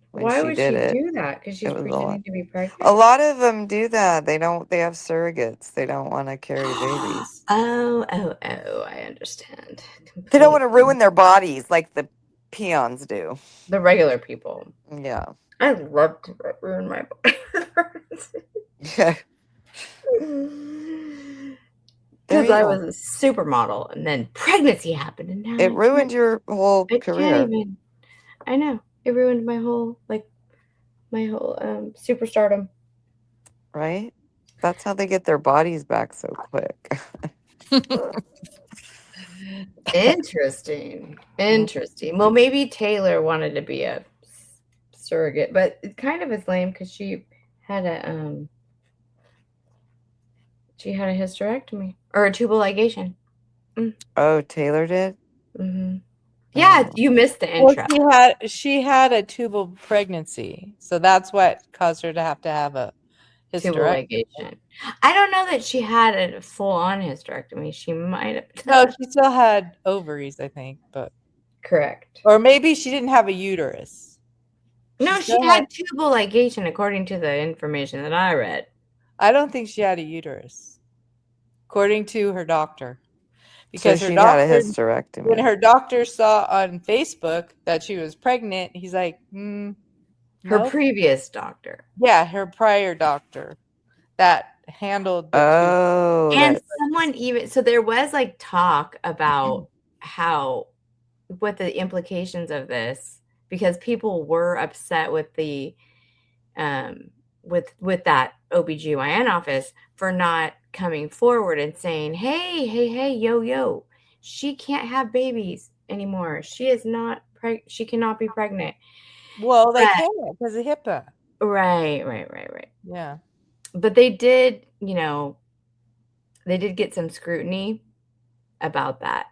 when Why she would did she it. do that? Because she's pretending to be pregnant? A lot of them do that. They have surrogates. They don't want to carry babies. Oh, I understand. Completely. They don't want to ruin their bodies like the peons do. The regular people. Yeah. I love to ruin my body. Yeah. Because I was a supermodel, and then pregnancy happened, and now it ruined your whole career. I know. It ruined my whole superstardom. Right? That's how they get their bodies back so quick. Interesting. Well, maybe Taylor wanted to be a surrogate, but it kind of is lame because she had a hysterectomy or a tubal ligation. Oh, Taylor did? Mm-hmm. Yeah, you missed the intro. Well, she had a tubal pregnancy, so that's what caused her to have a hysterectomy. I don't know that she had a full-on hysterectomy. She might have. No, she still had ovaries, I think, but correct. Or maybe she didn't have a uterus. No, she had tubal ligation, according to the information that I read. I don't think she had a uterus, according to her doctor. Because she had a hysterectomy. When her doctor saw on Facebook that she was pregnant, he's like, her previous doctor. Yeah, her prior doctor that handled and someone even so there was like talk about what the implications of this, because people were upset with the with that OBGYN office for not coming forward and saying, hey, yo, she can't have babies anymore. She is not she cannot be pregnant. Well, they can't because of HIPAA. Right. Yeah. But they did, they did get some scrutiny about that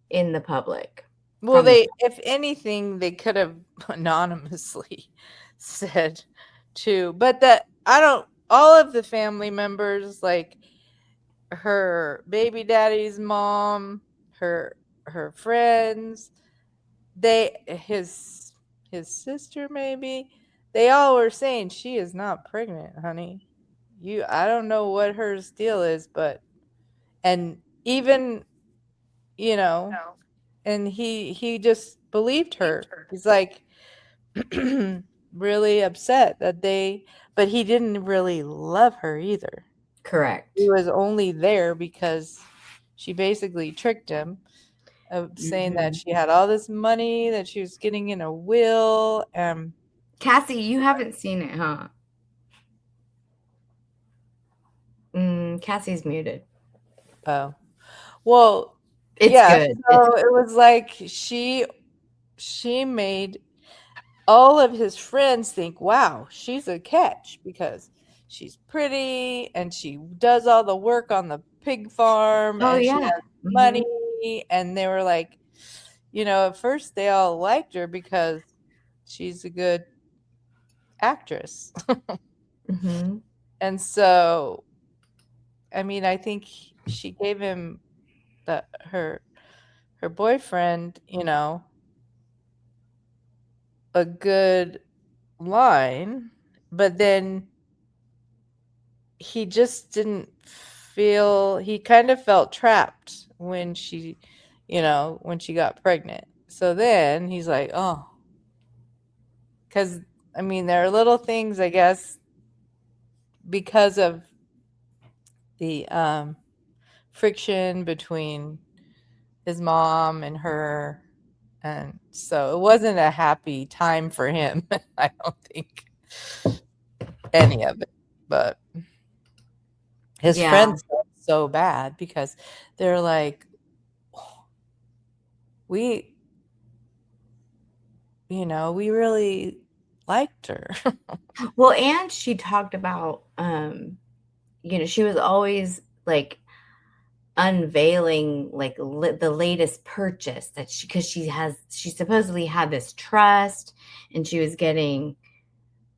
in the public. Well, From if anything, they could have anonymously said too. But all of the family members, like her baby daddy's mom, her friends, his sister maybe, they all were saying she is not pregnant, honey. I don't know what her deal is, but and even, you know, and he just believed her. He's like really upset but he didn't really love her either. Correct. He was only there because she basically tricked him of saying that she had all this money that she was getting in a will. Cassie, you haven't seen it, huh? Cassie's muted. Oh, well, It's yeah. good. So it was like she made all of his friends think, wow, she's a catch because she's pretty and she does all the work on the pig farm Oh, and she yeah. has money. And they were like, at first they all liked her because she's a good actress. And so, I mean, I think she gave him her boyfriend, a good line, but then he just didn't he kind of felt trapped when she got pregnant. So then he's like, oh, because I mean, there are little things, I guess, because of the friction between his mom and her. And so it wasn't a happy time for him. I don't think any of it, but his friends felt so bad because they're like, we really liked her. Well, and she talked about, she was always like unveiling like the latest purchase that because she supposedly had this trust and she was getting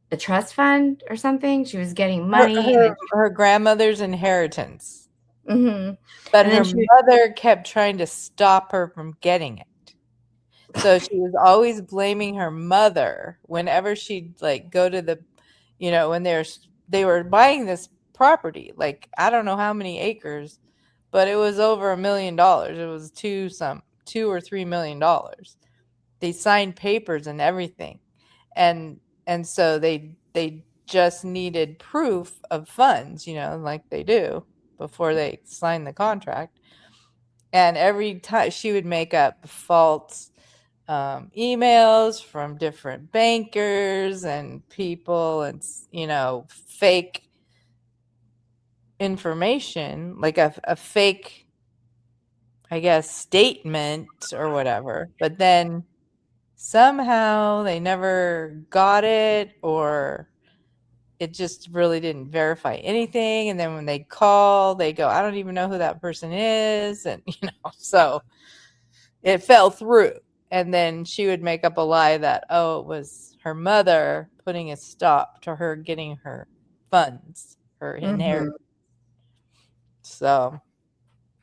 a trust fund or something. She was getting money. Her grandmother's inheritance. Mm-hmm. But her mother kept trying to stop her from getting it. So she was always blaming her mother whenever she'd like go to the, when they were buying this property, like I don't know how many acres, but it was over $1 million. It was $2 or $3 million. They signed papers and everything, and so they just needed proof of funds, like they do before they sign the contract. And every time she would make up false emails from different bankers and people and, fake information, like a fake, I guess, statement or whatever. But then somehow they never got it, or it just really didn't verify anything. And then when they call, they go, I don't even know who that person is. And, so it fell through. And then she would make up a lie that, it was her mother putting a stop to her getting her funds, her inheritance. So.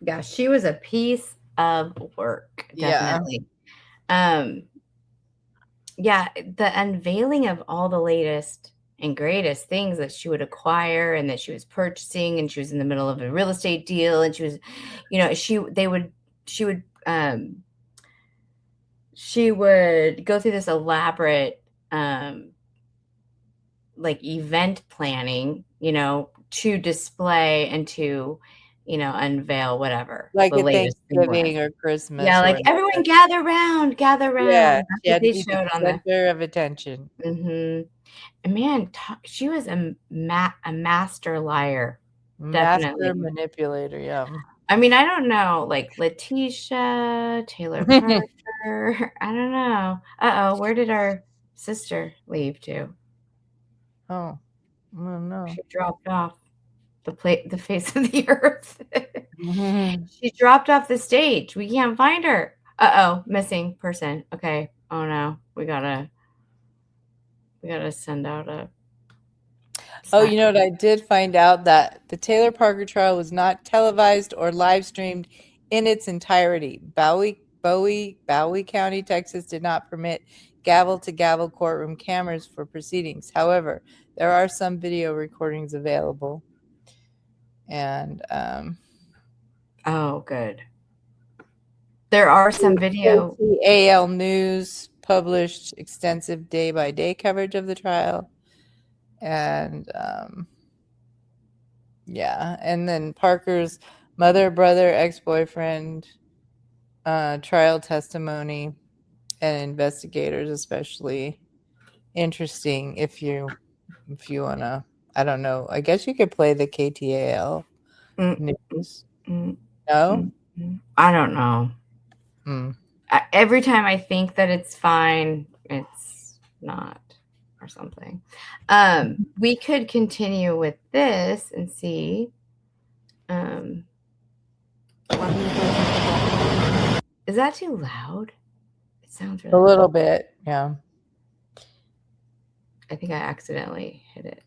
Yeah, she was a piece of work, definitely. Yeah, the unveiling of all the latest and greatest things that she would acquire and that she was purchasing, and she was in the middle of a real estate deal, and she was, she would go through this elaborate like event planning, to display and to, unveil whatever. Like the a latest Thanksgiving or Christmas. Yeah, like everyone gather around. Yeah, That's what they showed on the center of attention. And man, she was a master liar. Master Definitely. manipulator, yeah. I mean, I don't know, like Letitia, Taylor Parker. I don't know. Where did our sister leave to? Oh, no. She dropped off the face of the earth. Mhm. She dropped off the stage. We can't find her. Uh-oh, missing person. Okay. Oh no. We gotta send out a Oh, you know what? I did find out that the Taylor Parker trial was not televised or live streamed in its entirety. Bowie County, Texas did not permit gavel to gavel courtroom cameras for proceedings. However, there are some video recordings available. And Oh, good. There are some video. AL News published extensive day-by-day coverage of the trial. And yeah, and then Parker's mother, brother, ex-boyfriend, trial testimony, and investigators, especially interesting if you want to. I don't know. I guess you could play the KTAL news. No, I don't know. Mm. Every time I think that it's fine, it's not, or something. We could continue with this and see. Is that too loud? It sounds really A little bit, yeah. I think I accidentally hit it.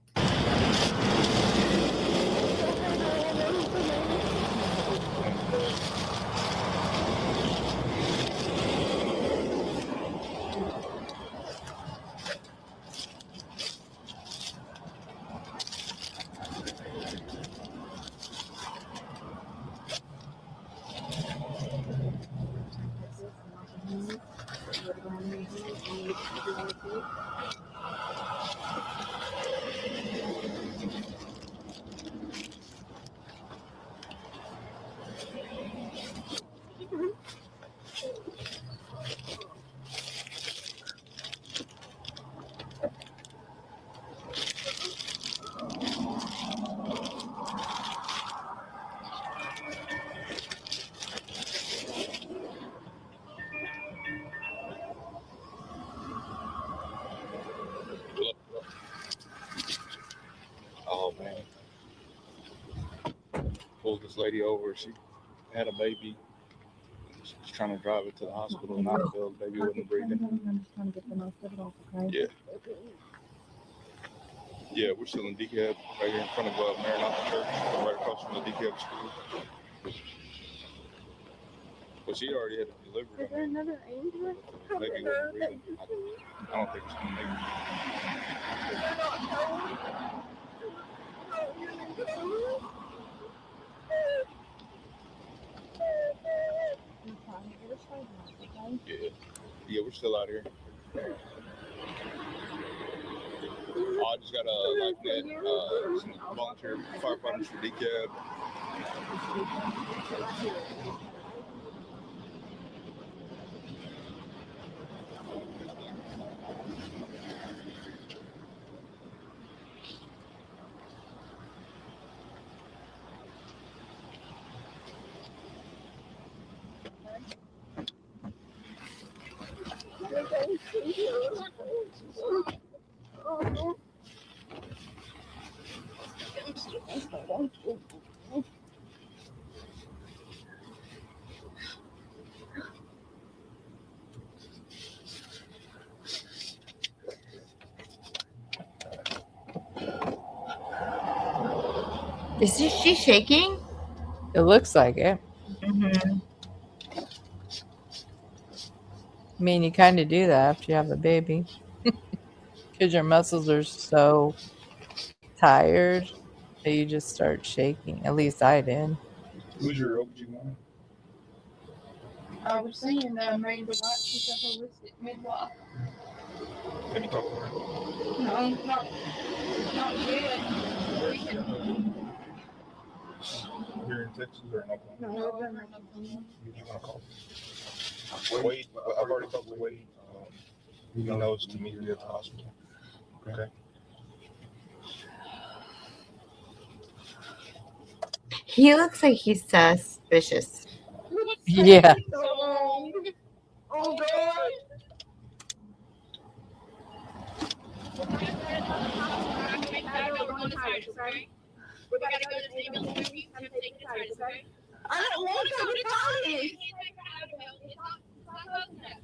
Oh man. Pulled this lady over. She had a baby. She was trying to drive it to the hospital and the baby wasn't breathing. Yeah. Yeah, we're still in DCAB right here in front of Maternal Church, right across from the DCAB school. Well, she already had it delivered. Is there another ambulance? Baby wasn't breathing. I don't think it's gonna make it. Yeah, we're still out here. I just got a life net, some volunteer firefighters for DCAB. Is she shaking? It looks like it. Mm-hmm. I mean, you kind of do that after you have a baby because your muscles are so tired that you just start shaking. At least I did. Who's your OBGYN? I was saying that I'm ready to watch. She's a holistic midwife. Have you talked to her? No, not yet. We can. Here in Texas or in Oklahoma? No, we're in Oklahoma. You want to call? Wade, I've already talked to Wade. He knows to meet you at the hospital. Okay. He looks like he's suspicious. Yeah. Oh, God. okay? We gotta go to the ambulance. You have to take the TARDIS, okay? I don't want to go to TARDIS. You can't take her out of hell. It's not close enough.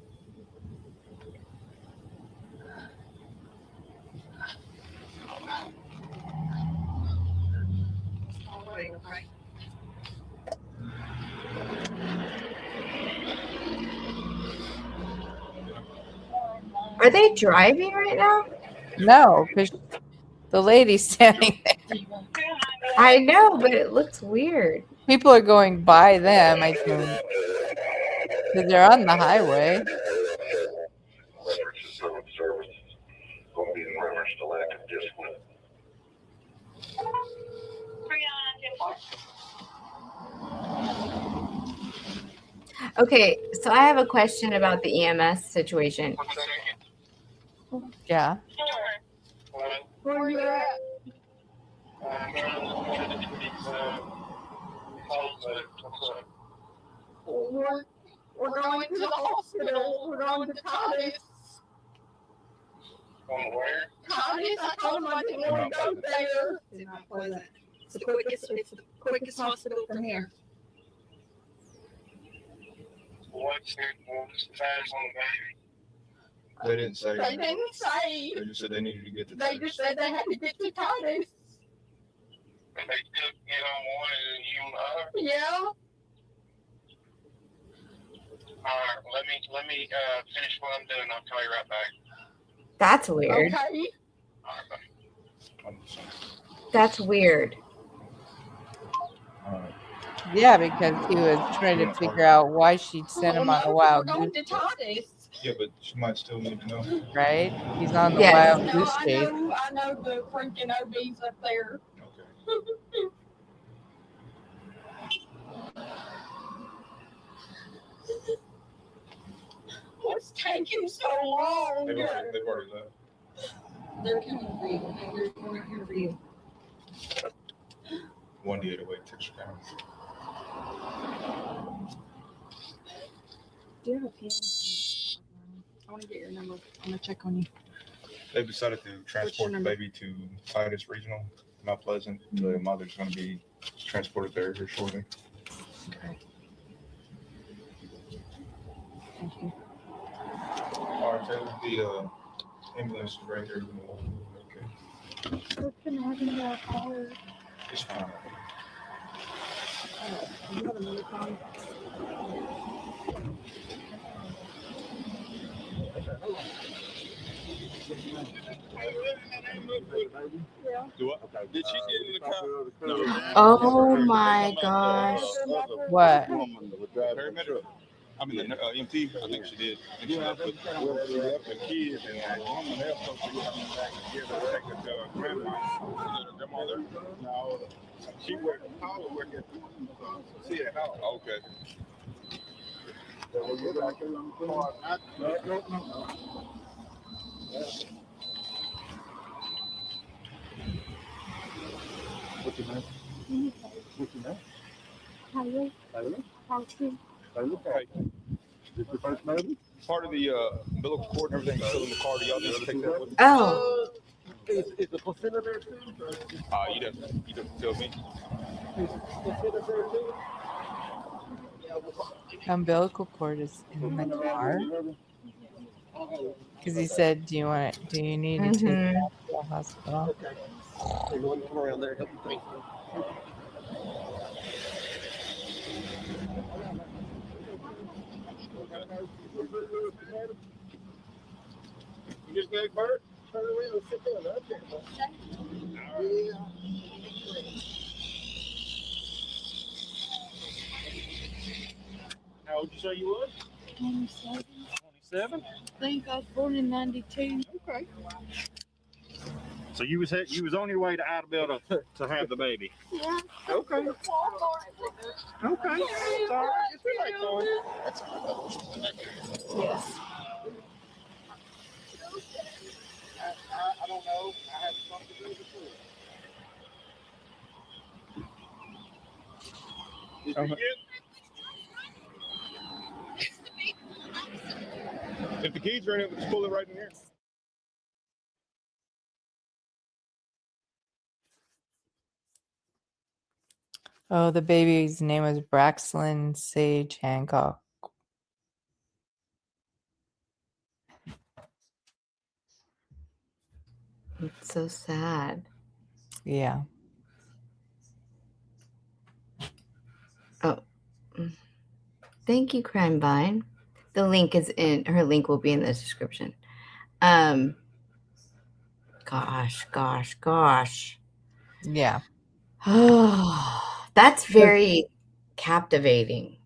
Okay. Are they driving right now? No, because the lady's standing there. I know, but it looks weird. People are going by them, I think. Because they're on the highway. References from service going to be in reference to lack of discipline. Okay, so I have a question about the EMS situation. Yeah. Where are you at? We're going to the hospital. We're going to TARDIS. Going where? TARDIS. I told him I didn't want to go there. It's not pleasant. It's the quickest hospital from here. What's the status on the baby? They didn't say. They didn't say. They just said they needed to get the They just said they had to get to TARDIS. They took it on one and you on the other? Yeah. All right, let me finish what I'm doing. I'll call you right back. That's weird. Okay. All right, bye. That's weird. Yeah, because he was trying to figure out why she'd sent him on a wild We're going goose, to TARDIS. Yeah, but she might still need to know. right? He's on the Yes. wild No, goose chase. I know the freaking OBs up there. Okay. What's taking so long? They've already left. They're coming for you. They're right here for you. One day to wait Texas County. Do you have a pen? I want to get your number. I'm going to check on you. They decided to transport the baby to Titus Regional, Mount Pleasant. The mother's going to be transported there here shortly. Okay. Thank you. All right, Taylor, the ambulance is right here. Okay. What's gonna happen to our car? It's fine. You have another phone? Yeah. Do what? Did she get in the car? No. Oh my gosh. What? Paramedic? I mean, the EMT, I think she did. And she left with the kids and someone else told she was coming back and give her take her to her grandmother. No, she worked at Power work at see at house. Okay. What's your name? What's your name? Tyler. Tyler? Tyler. Okay. This the first baby? Part of the umbilical cord and everything is still in the car. Do y'all need to take that with you? Oh, Is the placenta there too? You'd have to tell me. Is placenta there too? Umbilical cord is in the car. Because he said, "Do you need to take Mhm. her to the hospital?" Okay. Hey, you want to come around there? Help me think. You just gave birth? Turn around and sit down. That's it. Yeah. How old did you say you was? 27. 27? I think I was born in 92. Okay. So you was on your way to Idabel to have the baby. Yeah. Okay. Okay. It's all right. It's relaxed, Chloe. Yes. I don't know. I had something to do with it. Did you get? If the keys are in it, just pull it right in here. Oh, the baby's name was Braxlyn Sage Hancock. It's so sad. Yeah. Oh, thank you, Crime Vine. The link is in her link will be in the description. Gosh. Yeah. Oh, that's very captivating.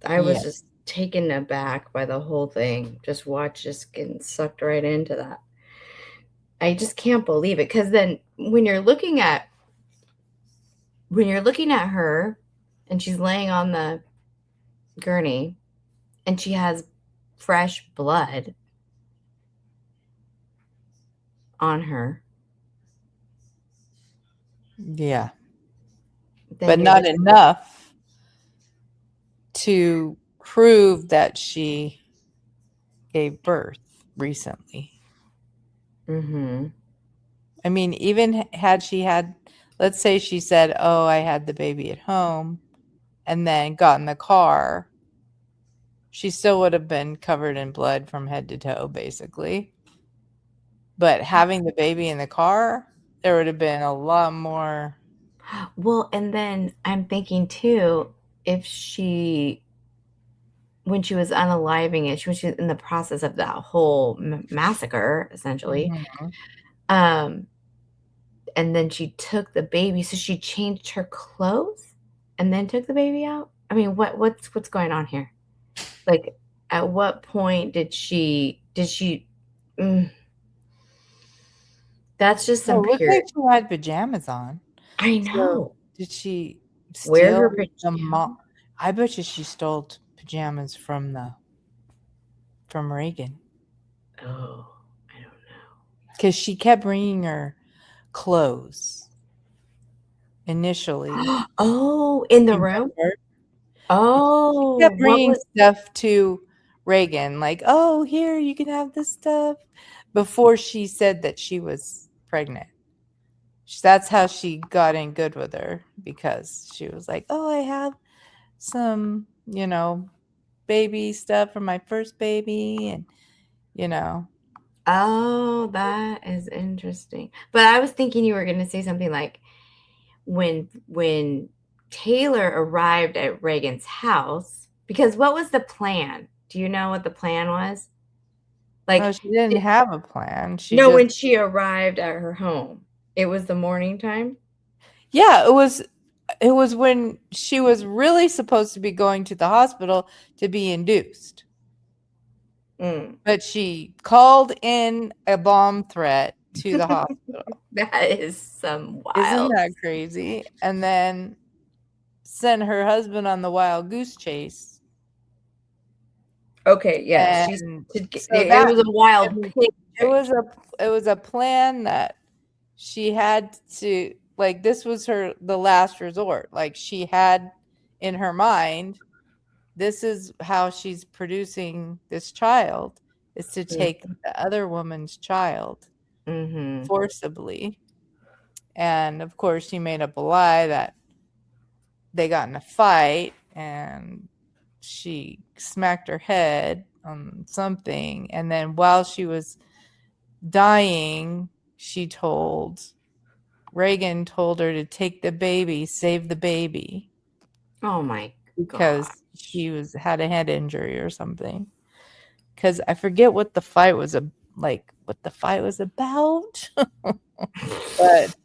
I was just taken aback by the whole thing. Just getting sucked right into that. I just can't believe it. Because then when you're looking at her and she's laying on the gurney and she has fresh blood on her. Yeah. But not enough to prove that she gave birth recently. Mm-hmm. I mean, even had she had, let's say she said, oh, I had the baby at home and then got in the car, she still would have been covered in blood from head to toe, basically. But having the baby in the car, there would have been a lot more. Well, and then I'm thinking too, if when she was unaliving it, when she was in the process of that whole massacre, essentially, and then she took the baby, so she changed her clothes and then took the baby out. I mean, what's going on here? Like, at what point did she? That's just some It looked pure. like she had pajamas on. I know. So did she Wear her steal pajamas? I bet you she stole pajamas from Reagan. Oh, I don't know. Because she kept bringing her clothes initially. Oh, in the room? Oh, she kept bringing stuff to Reagan, like, oh, here, you can have this stuff, before she said that she was pregnant. That's how she got in good with her, because she was like, oh, I have some, baby stuff for my first baby, and Oh, that is interesting. But I was thinking you were going to say something like when Taylor arrived at Reagan's house, because what was the plan? Do you know what the plan was? Like, no, she didn't have a plan. When she arrived at her home, it was the morning time. Yeah, it was when she was really supposed to be going to the hospital to be induced. But she called in a bomb threat to the hospital. That is some wild. Isn't that crazy? And then sent her husband on the wild goose chase. Okay, yeah. It was a wild pig. It was a plan that she had to, like, this was the last resort. Like, she had in her mind, this is how she's producing this child, is to take the other woman's child forcibly. And of course, she made up a lie that they got in a fight and she smacked her head on something. And then while she was dying, Reagan told her to take the baby, save the baby. Oh my God. Because she had a head injury or something. Because I forget what the fight was about. But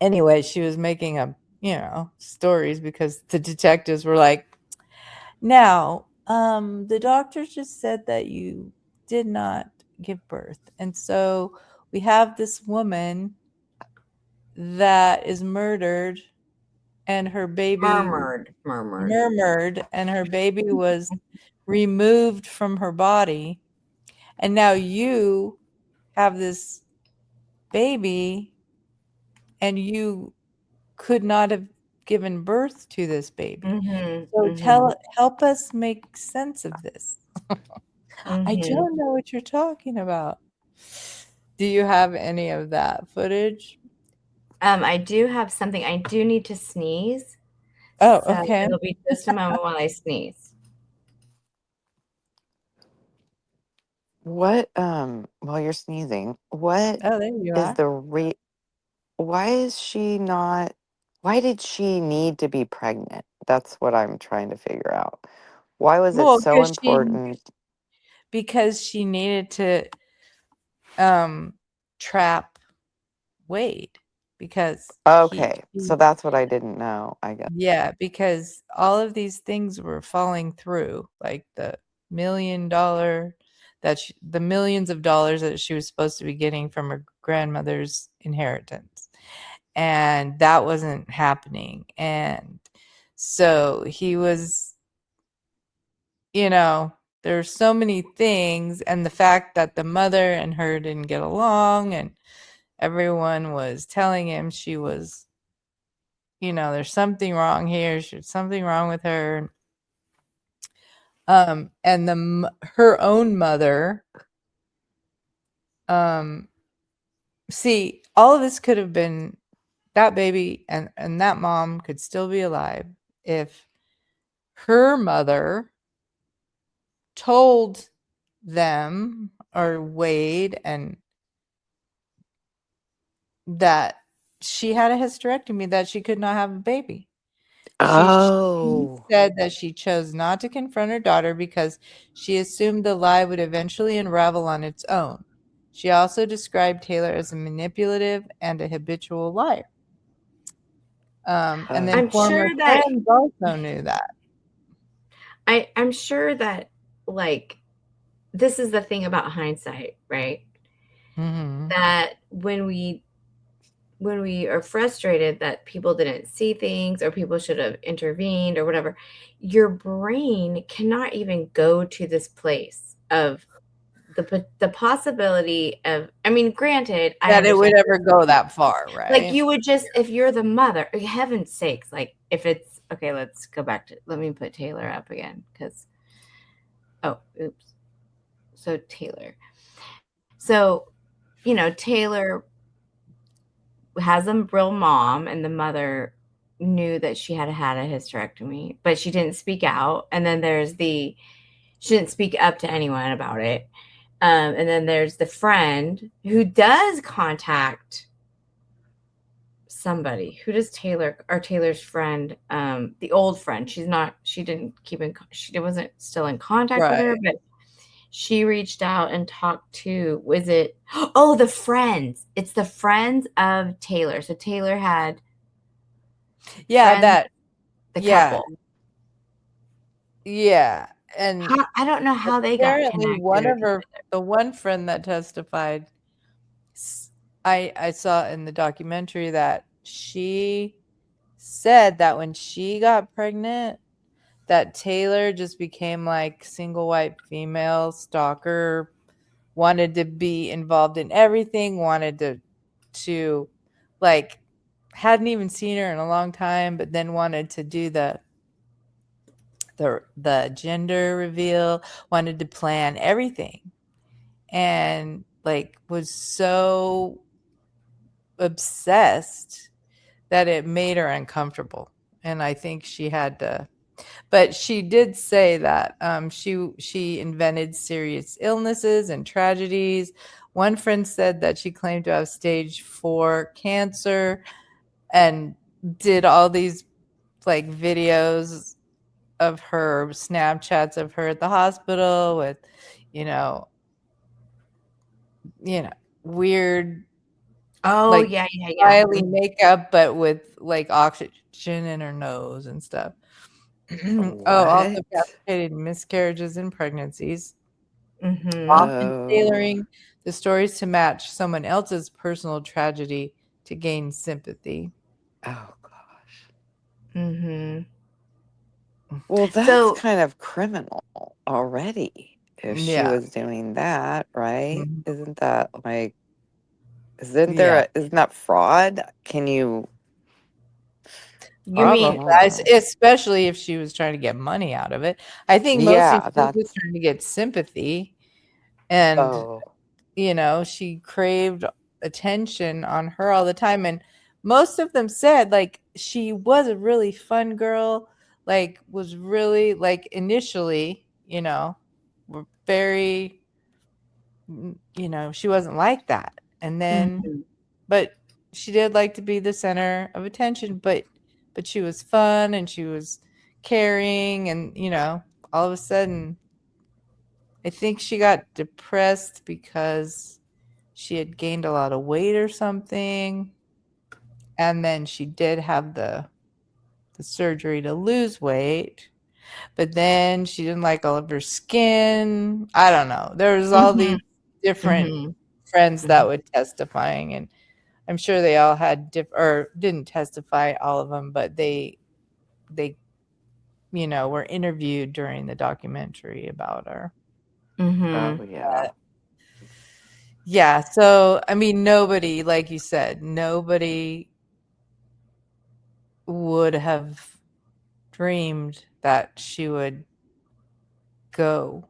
anyway, she was making up, stories, because the detectives were like, now, the doctor just said that you did not give birth. And so we have this woman that is murdered, and her baby murmured, and her baby was removed from her body. And now you have this baby, and you could not have given birth to this baby. So help us make sense of this. I don't know what you're talking about. Do you have any of that footage? I do have something. I do need to sneeze. Oh, So okay. it'll be just a moment while I sneeze. What, while you're sneezing, what Oh, there you is are. the why is she not, why did she need to be pregnant? That's what I'm trying to figure out. Why was it Well, so important? because she needed to trap Wade because Okay, so that's what I didn't know, I guess. yeah, because all of these things were falling through, like the the millions of dollars that she was supposed to be getting from her grandmother's inheritance. And that wasn't happening. And so he was, there's so many things, and the fact that the mother and her didn't get along, and everyone was telling him she was, there's something wrong here, there's something wrong with her. And her own mother, see, all of this could have been, that baby and that mom could still be alive if her mother told them, or Wade, and that she had a hysterectomy, that she could not have a baby. She Oh, said that she chose not to confront her daughter because she assumed the lie would eventually unravel on its own. She also described Taylor as a manipulative and a habitual liar. And then I'm former sure that friends also knew that. I'm sure that, like, this is the thing about hindsight, right? Mm-hmm. That when we are frustrated that people didn't see things or people should have intervened or whatever, your brain cannot even go to this place of the possibility of, I mean, granted, I That it would understand, ever go that far, like, right? you would just, if you're the mother, heaven's sakes, like, if it's okay, let's go back to, let me put Taylor up again, because, oh, oops. So Taylor, so Taylor has a real mom, and the mother knew that she had had a hysterectomy, but she didn't speak out. And then she didn't speak up to anyone about it. And then there's the friend who does contact somebody. Who does Taylor's friend, the old friend? She wasn't still in contact with her, Right. but she reached out and talked to, the friends. It's the friends of Taylor. So Taylor had Yeah, friends, the yeah. couple. Yeah. And I don't know how they got apparently connected or together. the one friend that testified, I saw in the documentary that she said that when she got pregnant, that Taylor just became like single white female stalker, wanted to be involved in everything, wanted to like, hadn't even seen her in a long time, but then wanted to do the gender reveal, wanted to plan everything, and like was so obsessed that it made her uncomfortable. And I think she had to, but she did say that she invented serious illnesses and tragedies. One friend said that she claimed to have stage 4 cancer, and did all these like videos of her, Snapchats of her at the hospital with, you know, weird, Oh, like yeah, yeah, yeah. smiley makeup, but with like oxygen in her nose and stuff. Oh, also what? fabricated miscarriages and pregnancies, Mm-hmm. often Oh, tailoring the stories to match someone else's personal tragedy to gain sympathy. oh gosh. Mm-hmm. Well, that's So kind of criminal already if she Yeah. was doing that, right? Mhm. Isn't that like, Yeah. isn't that fraud? Can you, you I mean, Probably, don't know. especially if she was trying to get money out of it. I think mostly Yeah, she was just that's, trying to get sympathy, and oh, she craved attention on her all the time. And most of them said like she was a really fun girl, like was really like initially, were very, she wasn't like that. And then, Mhm. but she did like to be the center of attention, but she was fun and she was caring and, all of a sudden, I think she got depressed because she had gained a lot of weight or something. And then she did have the surgery to lose weight, but then she didn't like all of her skin. I don't know. There was all these Mhm. different Mhm. friends that Mhm. would testifying, and I'm sure they all had or didn't testify, all of them, but they were interviewed during the documentary about her. Oh, Mhm. yeah. Yeah, so I mean, nobody, like you said, nobody would have dreamed that she would go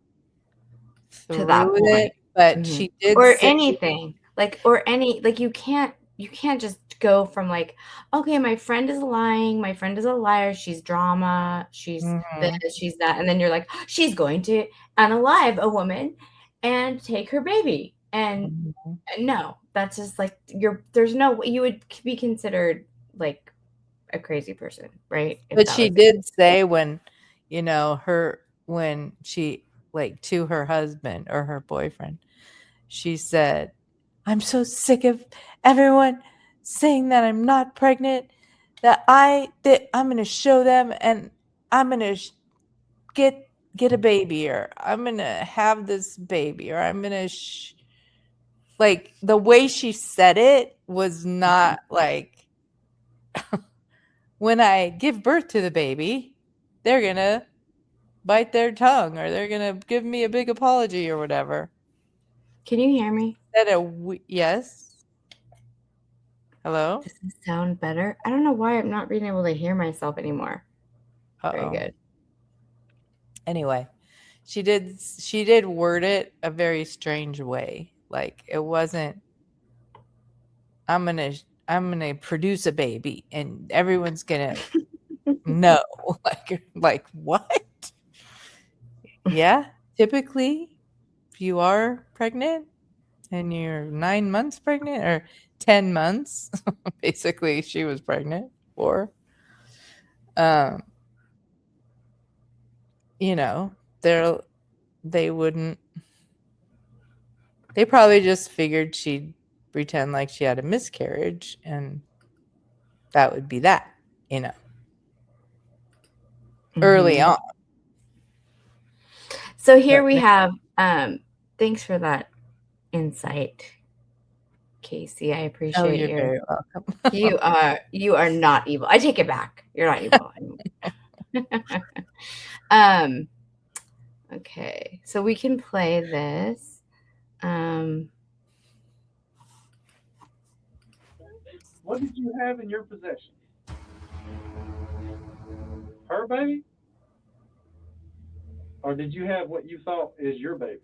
To that through point. it, but Mhm. she did Or say, anything. Like, or any, like, you can't just go from like, okay, my friend is lying, my friend is a liar, she's drama, she's this, mhm. she's that, and then you're like, she's going to unalive a woman and take her baby. And Mhm. no, that's just like there's no way you would be considered like a crazy person, right? If But that she was the case. did say when, when she, like, to her husband or her boyfriend, she said, "I'm so sick of everyone saying that I'm not pregnant, that I'm going to show them and I'm going to get a baby, or I'm going to have this baby, or I'm going to like the way she said it was not like when I give birth to the baby, they're going to bite their tongue or they're going to give me a big apology or whatever." Can you hear me? Yes. Hello? Does this sound better? I don't know why I'm not being able to hear myself anymore. Very Uh-oh. good. Anyway, she did word it a very strange way. Like it wasn't, I'm gonna produce a baby and everyone's gonna know. Like what? Yeah, typically if you are pregnant and you're 9 months pregnant or 10 months, basically she was pregnant for, um, you know, they're they wouldn't they probably just figured she'd pretend like she had a miscarriage and that would be that, early Mhm. on. So here But we have, thanks for that insight, Casey. I oh, appreciate you're your very welcome. you are not evil. I take it back. You're not evil anymore. um okay. So we can play this. What did you have in your possession? Her baby? Or did you have what you thought is your baby?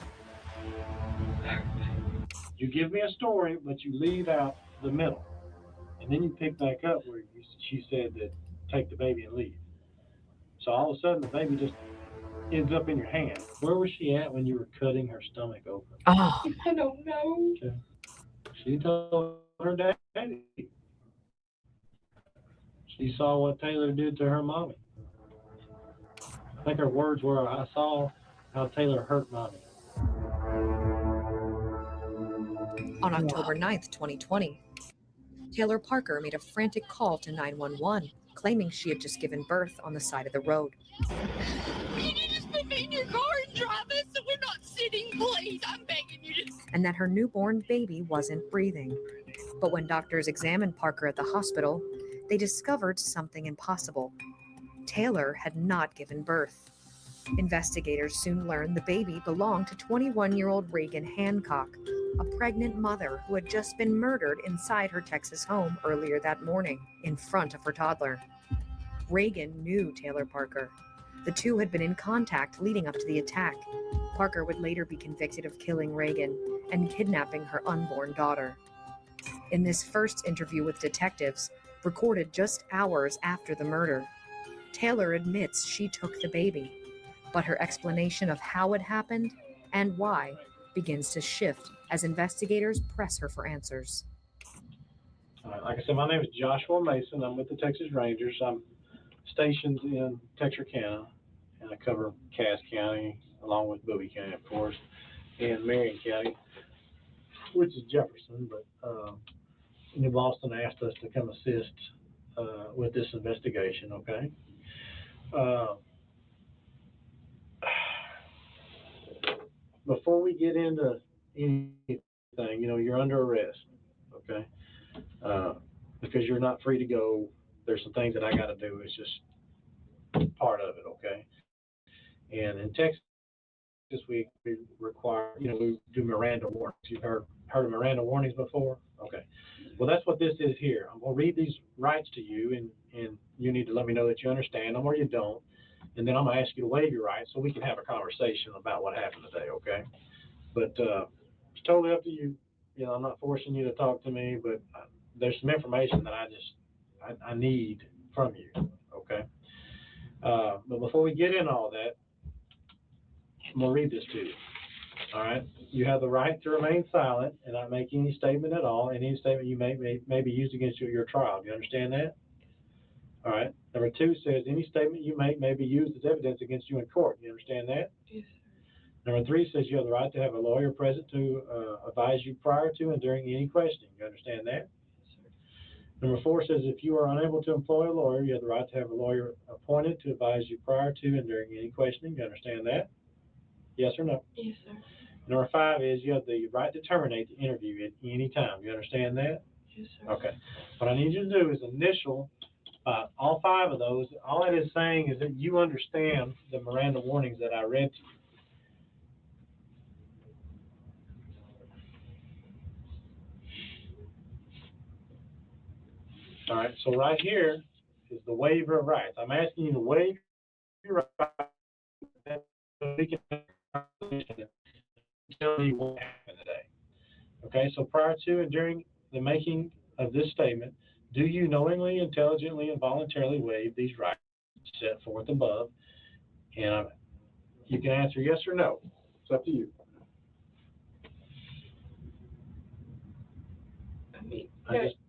You give me a story, but you leave out the middle. And then you pick back up where she said that take the baby and leave. So all of a sudden the baby just ends up in your hand. Where was she at when you were cutting her stomach open? Oh, I don't know. Okay. She told her daddy. She saw what Taylor did to her mommy. I think her words were, "I saw how Taylor hurt mommy." On October 9th, 2020, Taylor Parker made a frantic call to 911, claiming she had just given birth on the side of the road. Can you just put me in your car and drive us so we're not sitting, please? I'm begging you to. And that her newborn baby wasn't breathing. But when doctors examined Parker at the hospital, they discovered something impossible. Taylor had not given birth. Investigators soon learned the baby belonged to 21-year-old Reagan Hancock, a pregnant mother who had just been murdered inside her Texas home earlier that morning in front of her toddler. Reagan knew Taylor Parker. The two had been in contact leading up to the attack. Parker would later be convicted of killing Reagan and kidnapping her unborn daughter. In this first interview with detectives, recorded just hours after the murder. Taylor admits she took the baby, but her explanation of how it happened and why begins to shift as investigators press her for answers. Like I said, my name is Joshua Mason. I'm with the Texas Rangers. I'm stationed in Texarkana, and I cover Cass County along with Bowie County, of course, and Marion County, which is Jefferson. But New Boston asked us to come assist with this investigation. Okay. Before we get into anything, you're under arrest. Okay. Because you're not free to go. There's some things that I got to do. It's just part of it, okay? And in Texas, we require, we do Miranda warnings. You've heard of Miranda warnings before? Okay. Well, that's what this is here. I'm going to read these rights to you, and you need to let me know that you understand them or you don't. And then I'm going to ask you to waive your rights so we can have a conversation about what happened today, okay? But it's totally up to you. I'm not forcing you to talk to me, but there's some information that I need from you, okay? But before we get into all that, I'm going to read this to you, all right? You have the right to remain silent and not make any statement at all, and any statement you make may be used against you at your trial. Do you understand that? All right. Number 2 says any statement you make may be used as evidence against you in court. Do you understand that? Yes. Number 3 says you have the right to have a lawyer present to advise you prior to and during any questioning. You understand that? Number 4 says if you are unable to employ a lawyer, you have the right to have a lawyer appointed to advise you prior to and during any questioning. You understand that? Yes or no? Yes, sir. Number 5 is you have the right to terminate the interview at any time. You understand that? Yes, sir. Okay. What I need you to do is initial all 5 of those. All it is saying is that you understand the Miranda warnings that I read to you. All right, so right here is the waiver of rights. I'm asking you to waive your rights so we can tell you what happened today. Okay, so prior to and during the making of this statement, do you knowingly, intelligently, and voluntarily waive these rights set forth above? And you can answer yes or no. It's up to you.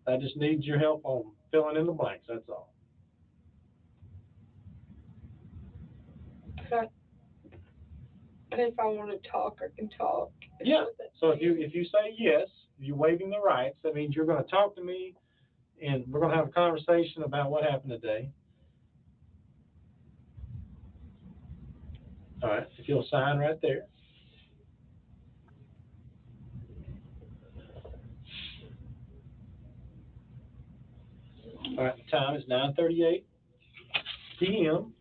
I just need your help on filling in the blanks, that's all. If I want to talk, I can talk. Yeah, so if you say yes, you're waiving the rights, that means you're going to talk to me and we're going to have a conversation about what happened today. All right, if you'll sign right there. All right, the time is 9:38 p.m.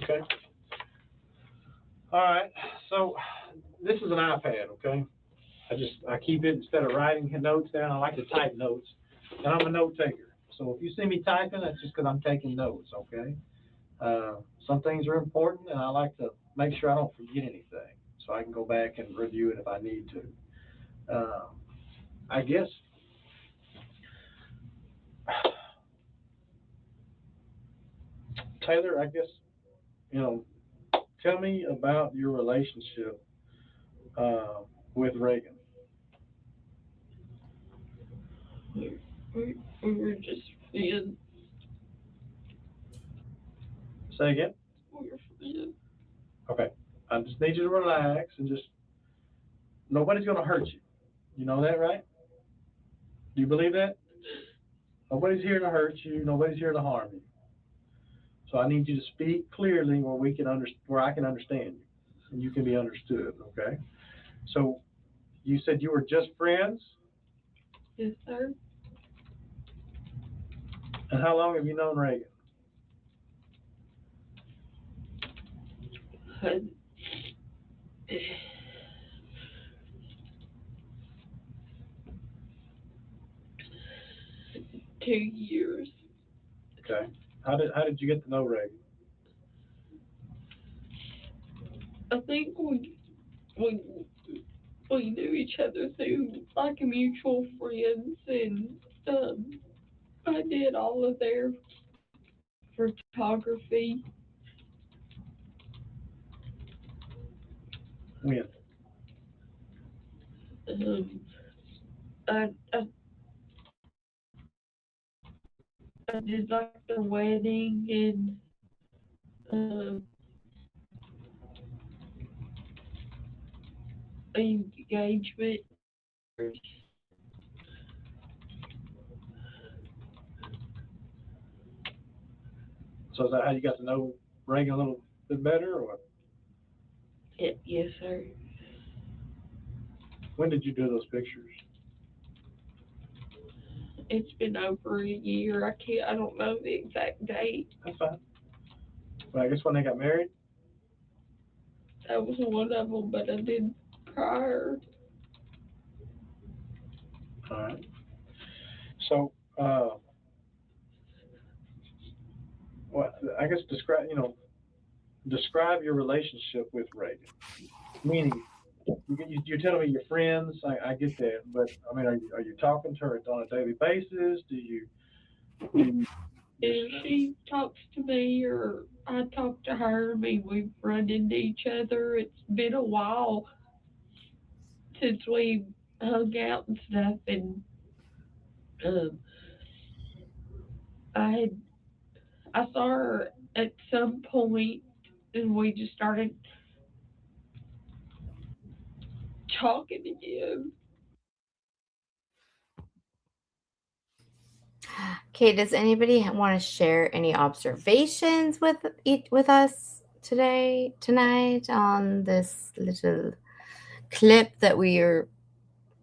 Okay. All right, so this is an iPad, okay? I keep it, instead of writing notes down, I like to type notes, and I'm a note taker. So if you see me typing, that's just because I'm taking notes, okay? Some things are important, and I like to make sure I don't forget anything, so I can go back and review it if I need to. I guess, Taylor, tell me about your relationship with Reagan. We were just friends. Say again? We were friends. Okay. I just need you to relax and nobody's going to hurt you. You know that, right? Do you believe that? Nobody's here to hurt you. Nobody's here to harm you. So I need you to speak clearly where I can understand you and you can be understood, okay? So you said you were just friends? Yes, sir. And how long have you known Reagan? 2 years. Okay. How did you get to know Reagan? I think we knew each other through like mutual friends, and I did all of their photography. When? I did like their wedding and engagement. So is that how you got to know Reagan a little bit better, or Yes, sir. when did you do those pictures? It's been over a year. I don't know the exact date. That's fine. Well, I guess when they got married. That was one of them, but I did prior. All right. So, well, I guess describe your relationship with Reagan. Meaning, you're telling me you're friends. I get that, but I mean, are you talking to her on a daily basis? Do you If she talks to me or I talk to her, I mean, we've run into each other. It's been a while since we hung out and stuff, and um, I saw her at some point, and we just started talking again. Okay, does anybody want to share any observations with us tonight on this little clip that we are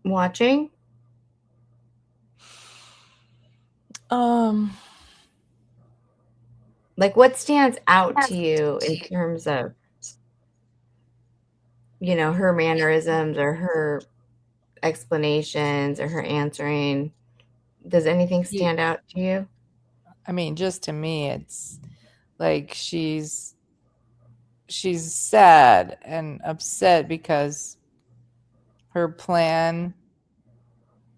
watching? Like, what stands out to you in terms of, her mannerisms or her explanations or her answering? Does anything stand out to you? I mean, just to me, it's like she's sad and upset because her plan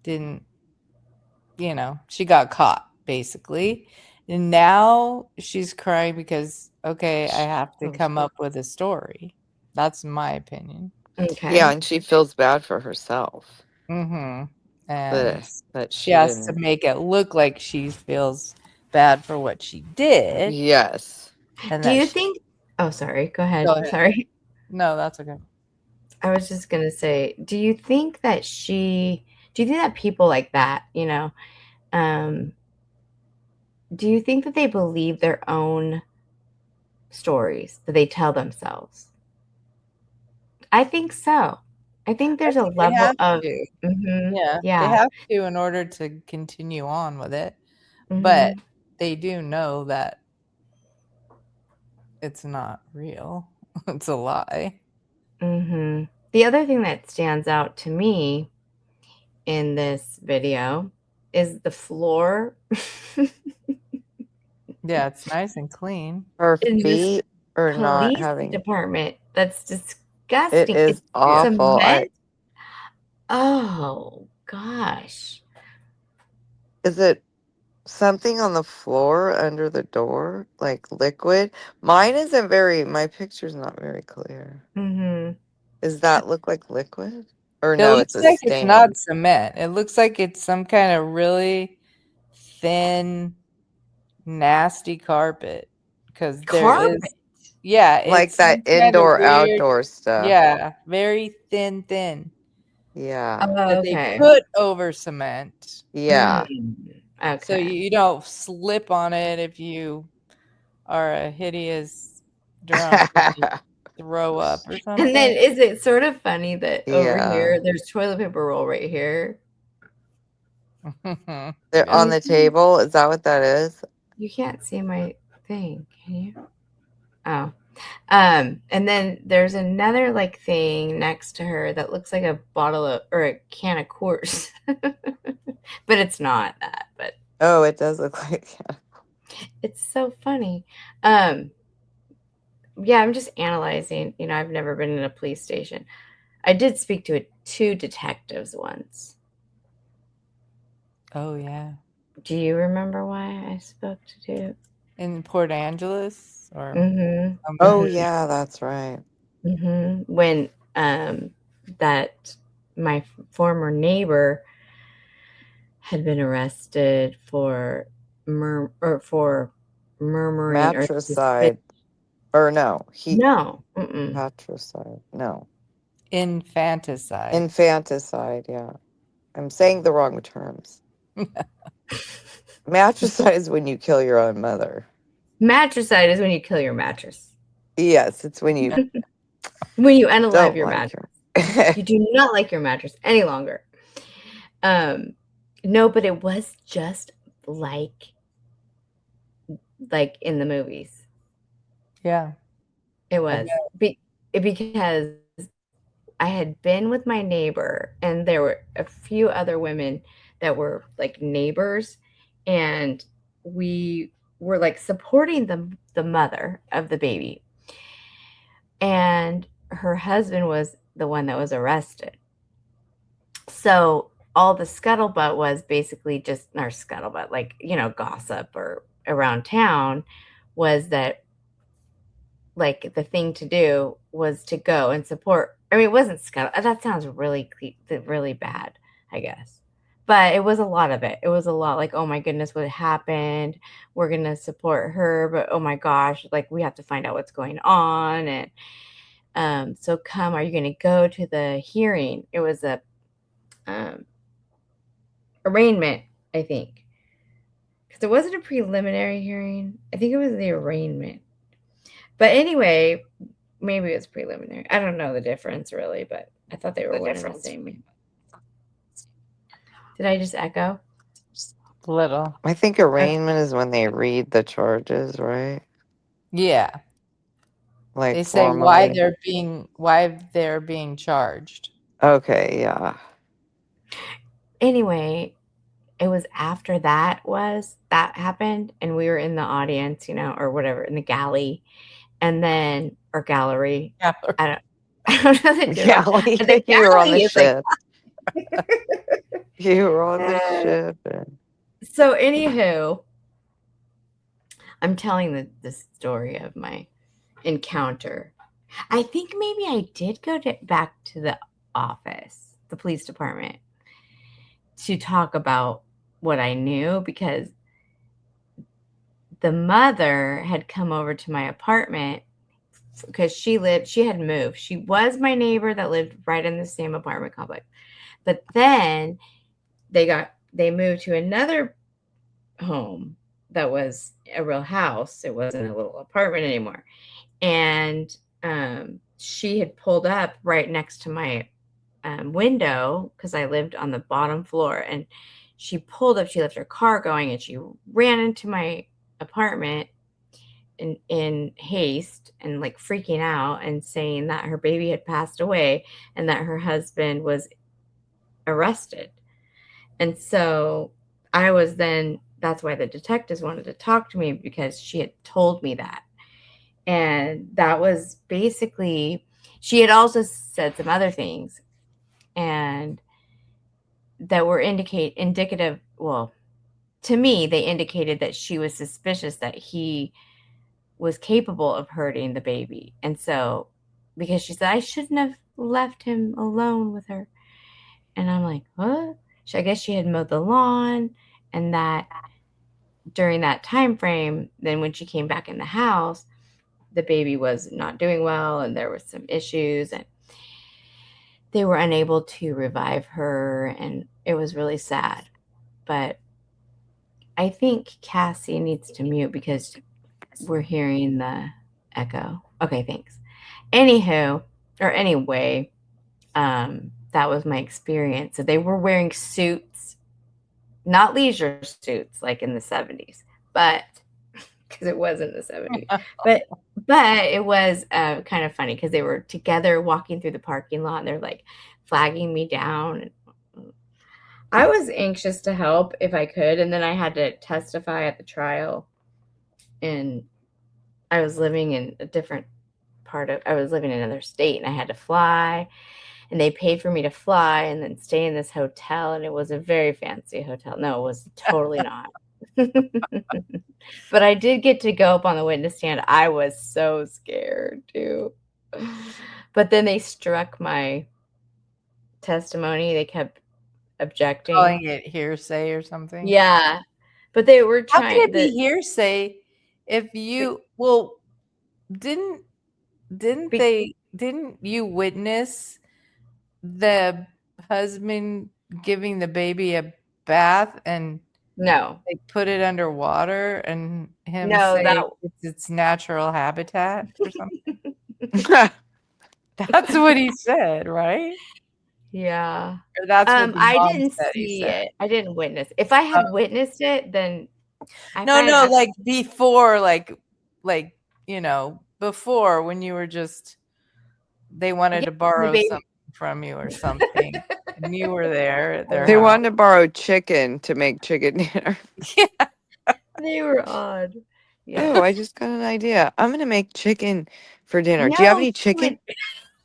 didn't, she got caught basically. And now she's crying because, okay, I have to come up with a story. That's my opinion. Okay. Yeah, and she feels bad for herself. Mm-hmm. And But she has to make it look like she feels bad for what she did. Yes. And do you think? Oh, sorry. Go ahead. Sorry. No, that's okay. I was just gonna say, do you think that people like that, do you think that they believe their own stories that they tell themselves? I think so. I think there's a level of they have to in order to continue on with it. But they do know that it's not real. It's a lie. The other thing that stands out to me in this video is the floor. Yeah, it's nice and clean. Her feet are not Police having. department. That's disgusting. It is awful. Oh gosh. Is it something on the floor under the door, like liquid? My picture's not very clear. Does that look like liquid? Or It no, looks it's a like stain. it's not cement. It looks like it's some kind of really thin, nasty carpet. Because there is, like it's that indoor outdoor stuff. Yeah, very thin. Yeah. That they put over cement. Yeah. Okay. So you don't slip on it if you are a hideous drunk and you throw up or something. And then is it sort of funny that over here there's toilet paper roll right here? They're on the table. Is that what that is? You can't see my thing, can you? Oh. And then there's another like thing next to her that looks like a bottle of or a can of Coors, but it's not that. But Oh, it does look like. Yeah. it's so funny. Yeah, I'm just analyzing. You know, I've never been in a police station. I did speak to two detectives once. Oh yeah. Do you remember why I spoke to two? In Port Angeles or Mm-hmm. Oh yeah, that's right. Mm-hmm. When that my former neighbor had been arrested for murmuring Matricide. Or no, no. patricide. No. infanticide. Infanticide, yeah. I'm saying the wrong terms. Matricide is when you kill your own mother. Matricide is when you kill your mattress. Yes, it's when you unalive don't your like mattress. You do not like your mattress any longer. No, but it was just like in the movies. Yeah. It was because I had been with my neighbor, and there were a few other women that were like neighbors, and we were like supporting the mother of the baby, and her husband was the one that was arrested. So all the scuttlebutt was basically just our scuttlebutt, like, you know, gossip or around town, was that like the thing to do was to go and support. I mean, it wasn't scuttle. That sounds really bad, I guess. But it was a lot of it. It was a lot like, oh my goodness, what happened? We're going to support her, but oh my gosh, like we have to find out what's going on. And so are you going to go to the hearing? It was a arraignment, I think. Because it wasn't a preliminary hearing. I think it was the arraignment. But anyway, maybe it's preliminary. I don't know the difference really, but I thought they were one and the same. Did I just echo? Little. I think arraignment is when they read the charges, right? Yeah. Like they say why they're being charged. Okay, yeah. Anyway, it was after that happened, and we were in the audience, you know, or whatever, in the galley, and then or gallery. I don't know the difference. Galley. The You were on the is ship. like You were on the ship. So anywho, I'm telling the story of my encounter. I think maybe I did go back to the office, the police department, to talk about what I knew, because the mother had come over to my apartment because she had moved. She was my neighbor that lived right in the same apartment complex. But then they moved to another home that was a real house. It wasn't a little apartment anymore. And she had pulled up right next to my window, because I lived on the bottom floor, and she pulled up, she left her car going, and she ran into my apartment in haste and like freaking out and saying that her baby had passed away and that her husband was arrested. And so that's why the detectives wanted to talk to me, because she had told me that. And that was basically, she had also said some other things and that were indicative. Well, to me, they indicated that she was suspicious that he was capable of hurting the baby. And so, because she said, I shouldn't have left him alone with her. And I'm like, what? I guess she had mowed the lawn, and that during that time frame, then when she came back in the house, the baby was not doing well, and there were some issues, and they were unable to revive her, and it was really sad. But I think Cassie needs to mute because we're hearing the echo. Okay, thanks. Anyway, that was my experience. So they were wearing suits, not leisure suits like in the 70s, but because it was in the 70s, But it was kind of funny because they were together walking through the parking lot and they're like flagging me down. I was anxious to help if I could, and then I had to testify at the trial, and I was living in a different I was living in another state, and I had to fly, and they paid for me to fly and then stay in this hotel, and it was a very fancy hotel. No, it was totally not. But I did get to go up on the witness stand. I was so scared too. But then they struck my testimony. They kept objecting. Calling it hearsay or something. Yeah. But they were How trying could it be hearsay if you didn't you witness the husband giving the baby a bath and no, they put it underwater and him No, say it's its natural habitat or something? That's what he said, right? Yeah. Or that's what the I mom didn't said he see said. it. I didn't witness. If I had witnessed it, then No, like before, like before when you were just they wanted to borrow something from you or something, and you were there at their They house. wanted to borrow chicken to make chicken dinner. Yeah. They were odd. Yeah. Oh, I just got an idea. I'm gonna make chicken for dinner. Do you have any chicken?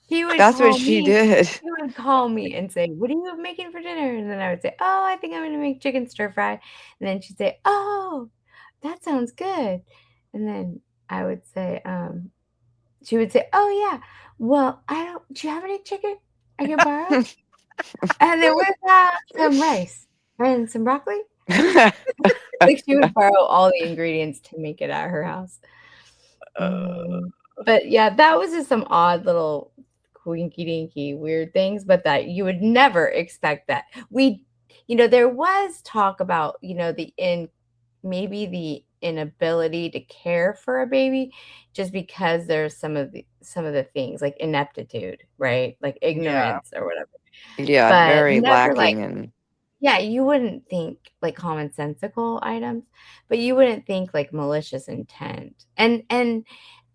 He would That's call what she me. did. He would call me and say, "What are you making for dinner?" And then I would say, "Oh, I think I'm going to make chicken stir fry." And then she'd say, "Oh, that sounds good." And then I would say, she would say, "Oh yeah, well, do you have any chicken I can borrow?" And then with some rice and some broccoli. Like she would borrow all the ingredients to make it at her house. But yeah, that was just some odd little quinky dinky weird things, but that you would never expect that. There was talk about, maybe the inability to care for a baby just because there's some of the things like ineptitude, right? Like ignorance or whatever. Yeah, But very never lacking in. yeah, you wouldn't think like commonsensical items, but you wouldn't think like malicious intent.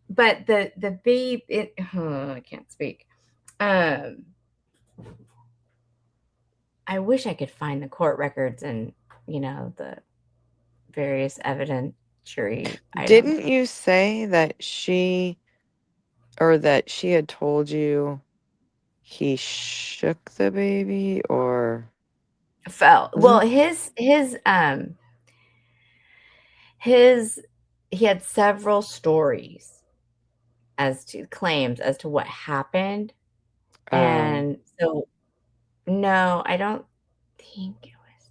But the babe, I can't speak. I wish I could find the court records and the various evidentiary items. Didn't you say that she had told you he shook the baby or Fell? Well, he had several stories claims as to what happened. And so, no, I don't think it was.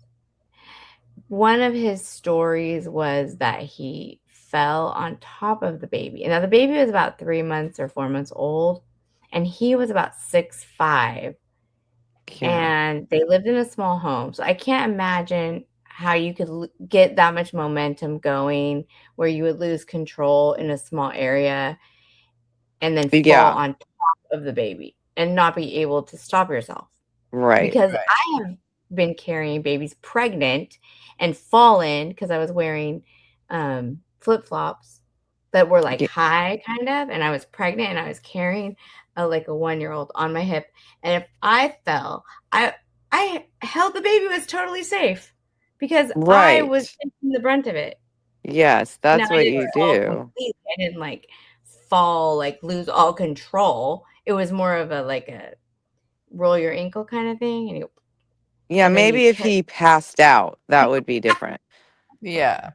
One of his stories was that he fell on top of the baby. And now the baby was about 3 months or 4 months old, and he was about 6'5". And they lived in a small home. So I can't imagine how you could get that much momentum going where you would lose control in a small area and then fall on top of the baby and not be able to stop yourself. Right. Because I have been carrying babies pregnant and fallen because I was wearing flip-flops that were like high kind of, and I was pregnant and I was carrying a 1-year-old on my hip. And if I fell, I held the baby was totally safe because I was taking the brunt of it. Yes, that's what you do. I didn't fall, lose all control. It was more of a roll your ankle kind of thing. And yeah, maybe if he passed out, that would be different. Yeah.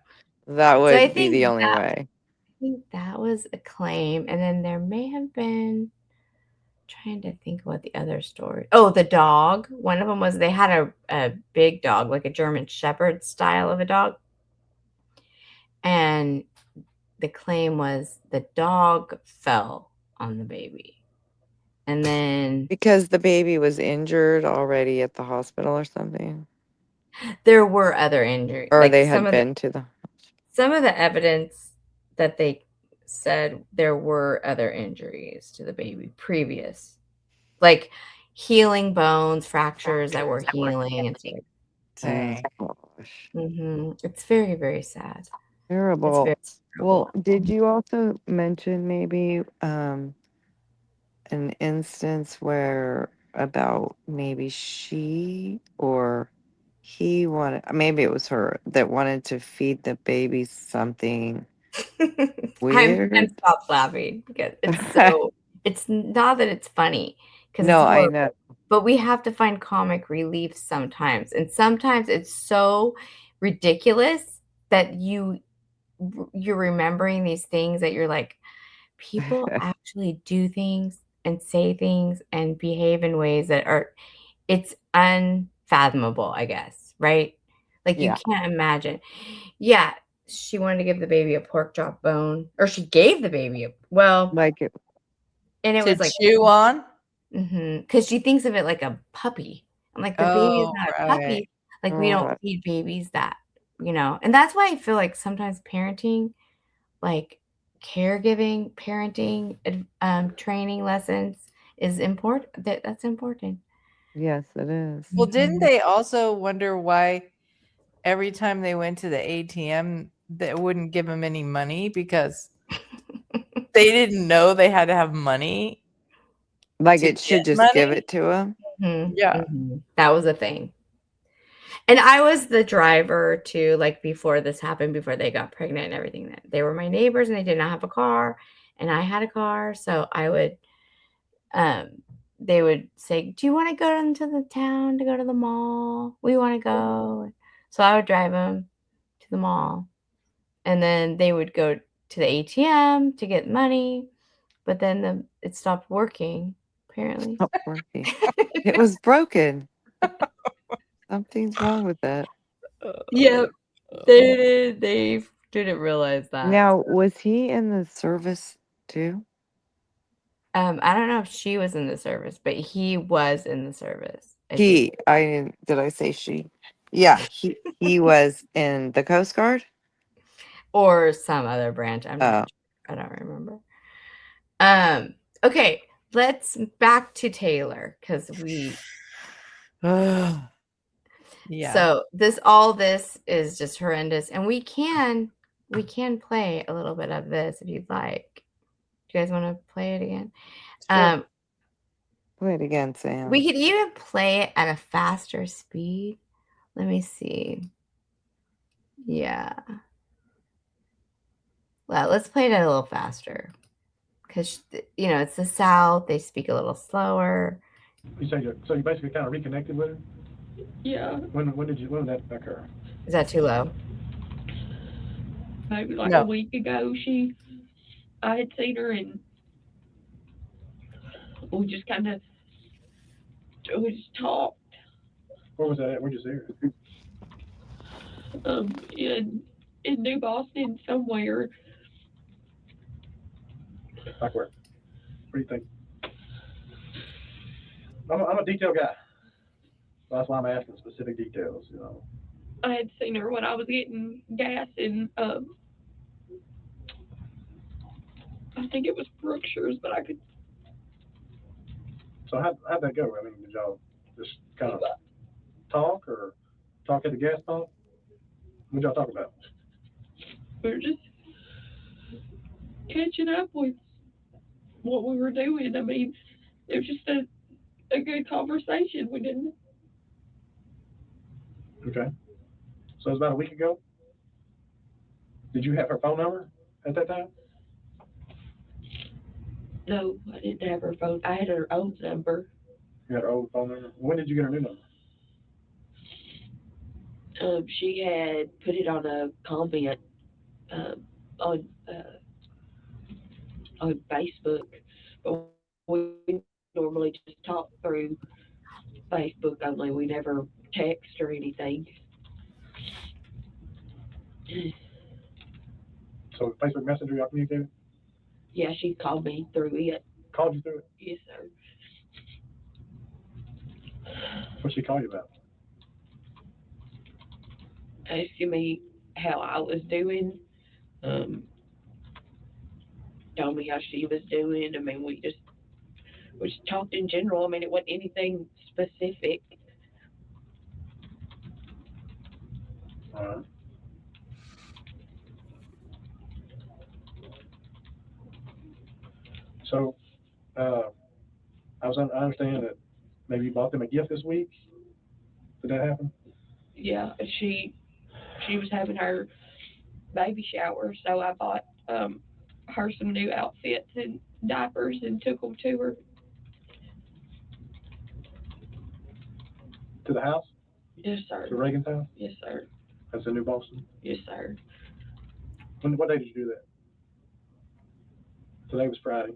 That would be the only way. I think that was a claim. And then there may have been, trying to think what the other story. Oh, the dog. One of them was they had a big dog, like a German Shepherd style of a dog. And the claim was the dog fell on the baby. And then because the baby was injured already at the hospital or something. There were other injuries. Or they had been to the some of the evidence that they said there were other injuries to the baby previous. Like healing bones, fractures that were healing and stuff. Dang. It's very, very sad. It's Terrible. very Well, terrible. did you also mention maybe an instance where about maybe she or he wanted, maybe it was her that wanted to feed the baby something I'm weird? stop laughing because it's not that it's funny because it's No, I know. horrible, but we have to find comic relief sometimes, and sometimes it's so ridiculous that you're remembering these things that you're like, people actually do things and say things and behave in ways that are it's unfathomable, I guess, right? Like you Yeah. can't imagine. Yeah, she wanted to give the baby a pork chop bone, or she gave the baby Like it. and it To was like, chew on? because she thinks of it like a puppy. I'm like, the baby is Oh, not a right. puppy. Like we don't feed babies that, and that's why I feel like sometimes parenting, like caregiving, parenting, training lessons is important. That's important. Yes, it is. Well, didn't Mhm. they also wonder why every time they went to the ATM, they wouldn't give them any money because they didn't know they had to have money Like to it get should just give money? it to him. Yeah. That was a thing. And I was the driver too, like before this happened, before they got pregnant and everything. They were my neighbors and they did not have a car, and I had a car, so I would they would say, "Do you want to go into the town to go to the mall? We want to go." So I would drive them to the mall, and then they would go to the ATM to get money, but then it stopped working apparently. Not working. It was broken. Something's wrong with it. Yep, they didn't realize that. Now, was he in the service too? I don't know if she was in the service, but he was in the service, I think. Did I say she? Yeah, he was in the Coast Guard. Or some other branch. I'm Oh, not sure. I don't remember. Okay, let's back to Taylor because Yeah. so this is just horrendous, and we can play a little bit of this if you'd like. Do you guys want to play it again? sure. Play it again, Sam. We could even play it at a faster speed. Let me see. Yeah. Well, let's play it at a little faster because it's the South. They speak a little slower. So you basically kind of reconnected with her? Yeah, When did that occur? Is that too low? maybe like No. a week ago. I had seen her and we just talked. Where was that at? Where'd you see her? In New Boston somewhere. Like where? What do you think? I'm a detail guy. That's why I'm asking specific details. I had seen her when I was getting gas in I think it was Brookshire's, but I could. So how'd that go? I mean, did y'all just kind of talk or talk at the gas pump? What'd y'all talk about? We were just catching up with what we were doing. I mean, it was just a good conversation. We didn't. Okay. So it was about a week ago? Did you have her phone number at that time? No, I didn't have her phone. I had her old number. You had her old phone number? When did you get her new number? She had put it on a comment on Facebook, but we normally just talk through Facebook only. We never text or anything. So Facebook Messenger, y'all communicated? Yeah, she called me through it. Called you through it? Yes, sir. What'd she call you about? Asking me how I was doing. Told me how she was doing. I mean, we just talked in general. I mean, it wasn't anything specific. All right. So, I understand that maybe you bought them a gift this week. Did that happen? Yeah, she was having her baby shower, so I bought her some new outfits and diapers and took them to her. To the house? Yes, sir. To Reagan's house? Yes, sir. That's in New Boston? Yes, sir. What day did you do that? Today was Friday.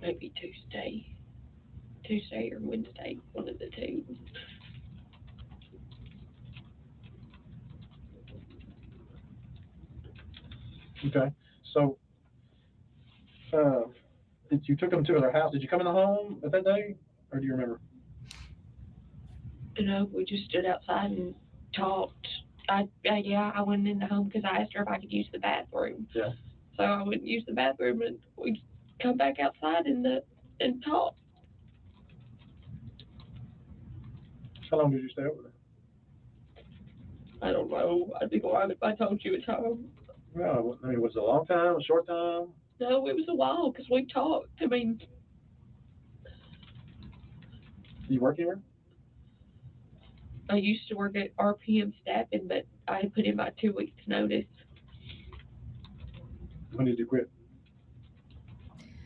Maybe Tuesday or Wednesday, one of the two. Okay. So, you took them to their house. Did you come in the home at that day, or do you remember? You know, we just stood outside and talked. I went in the home because I asked her if I could use the bathroom. Yeah. So I went and used the bathroom, and we come back outside and talk. How long did you stay over there? I don't know. I'd be lying if I told you it's home. No, I mean, was it a long time, a short time? No, it was a while because we talked. I mean, Do you work anywhere? I used to work at RPM staffing, but I put in my 2 weeks notice. When did you quit?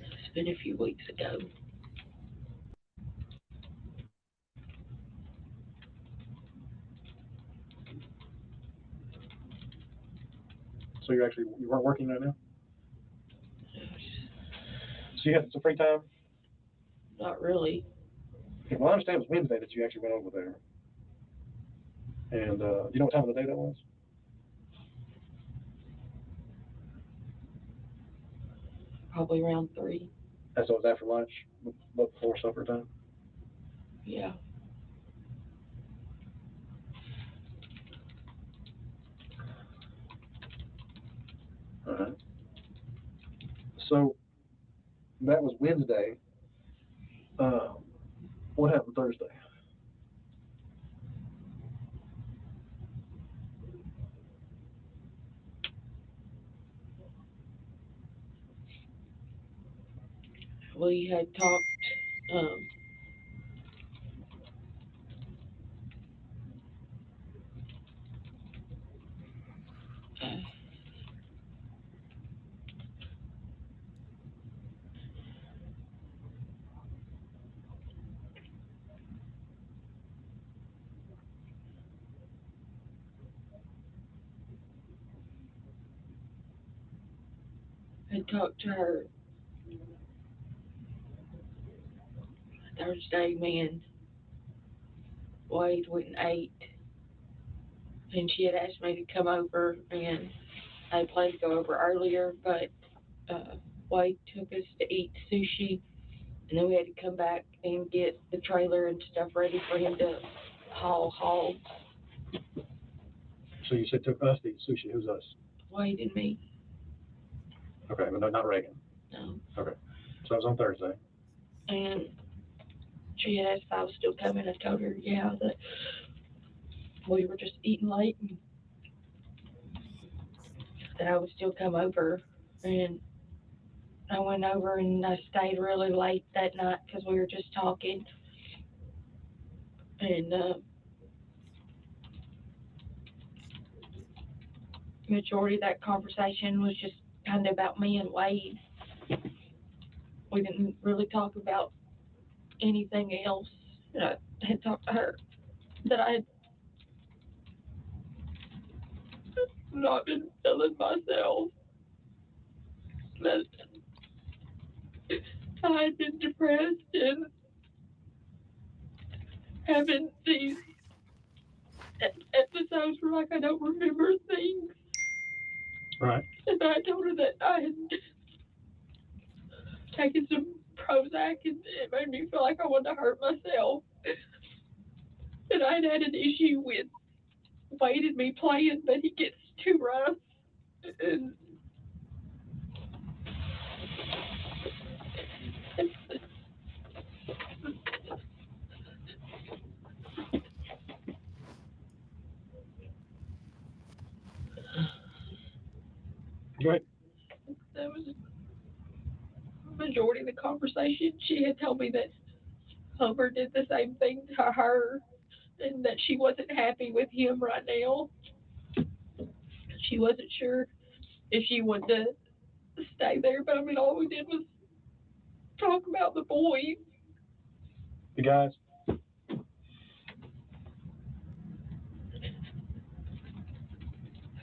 It's been a few weeks ago. So you weren't working right now? So you had some free time? Not really. Okay, well, I understand it was Wednesday that you actually went over there. And do you know what time of the day that was? Probably around 3. So it was after lunch, but before supper time? Yeah. All right. So that was Wednesday. What happened Thursday? We had talked. I talked to her Thursday. Man, Wade went and ate, and she had asked me to come over, and I planned to go over earlier, but Wade took us to eat sushi, and then we had to come back and get the trailer and stuff ready for him to haul hogs. So you said took us to eat sushi. Who's us? Wade and me. Okay, but no, not Reagan. No. Okay. So that was on Thursday. And she had asked if I was still coming. I told her, yeah, that we were just eating late and that I would still come over. And I went over and I stayed really late that night because we were just talking. And majority of that conversation was just kind of about me and Wade. We didn't really talk about anything else. And I had talked to her that I had not been feeling myself. That I had been depressed and having these episodes where like I don't remember things. Right. And I told her that I had taken some Prozac and it made me feel like I wanted to hurt myself. And I had had an issue with Wade and me playing, but he gets too rough. And Go ahead. That was the majority of the conversation. She had told me that Homer did the same thing to her and that she wasn't happy with him right now. She wasn't sure if she wanted to stay there, but I mean, all we did was talk about the boys. The guys.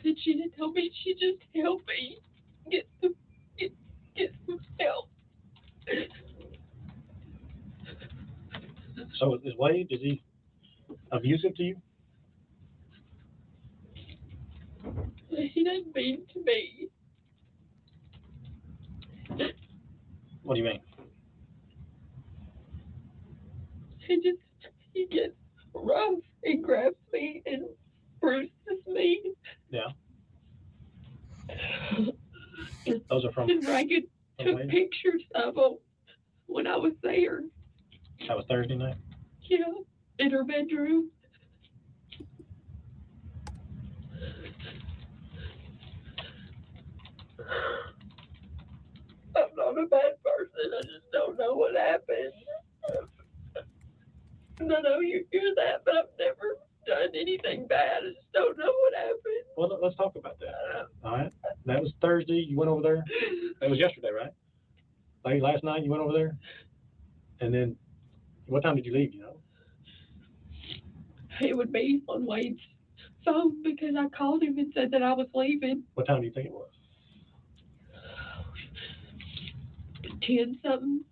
And she did tell me she just helped me get some help. So is Wade, is he abusive to you? He doesn't mean to me. What do you mean? He gets rough and grabs me and bruises me. Yeah. Those are from. And Reagan took Wade? pictures of them when I was there. That was Thursday night? Yeah, in her bedroom. I'm not a bad person. I just don't know what happened. And I know you hear that, but I've never done anything bad. I just don't know what happened. Well, let's talk about that. All right. That was Thursday. You went over there. That was yesterday, right? Like last night, you went over there. And then, what time did you leave? You know? It would be on Wade's phone because I called him and said that I was leaving. What time do you think it was? 10 something.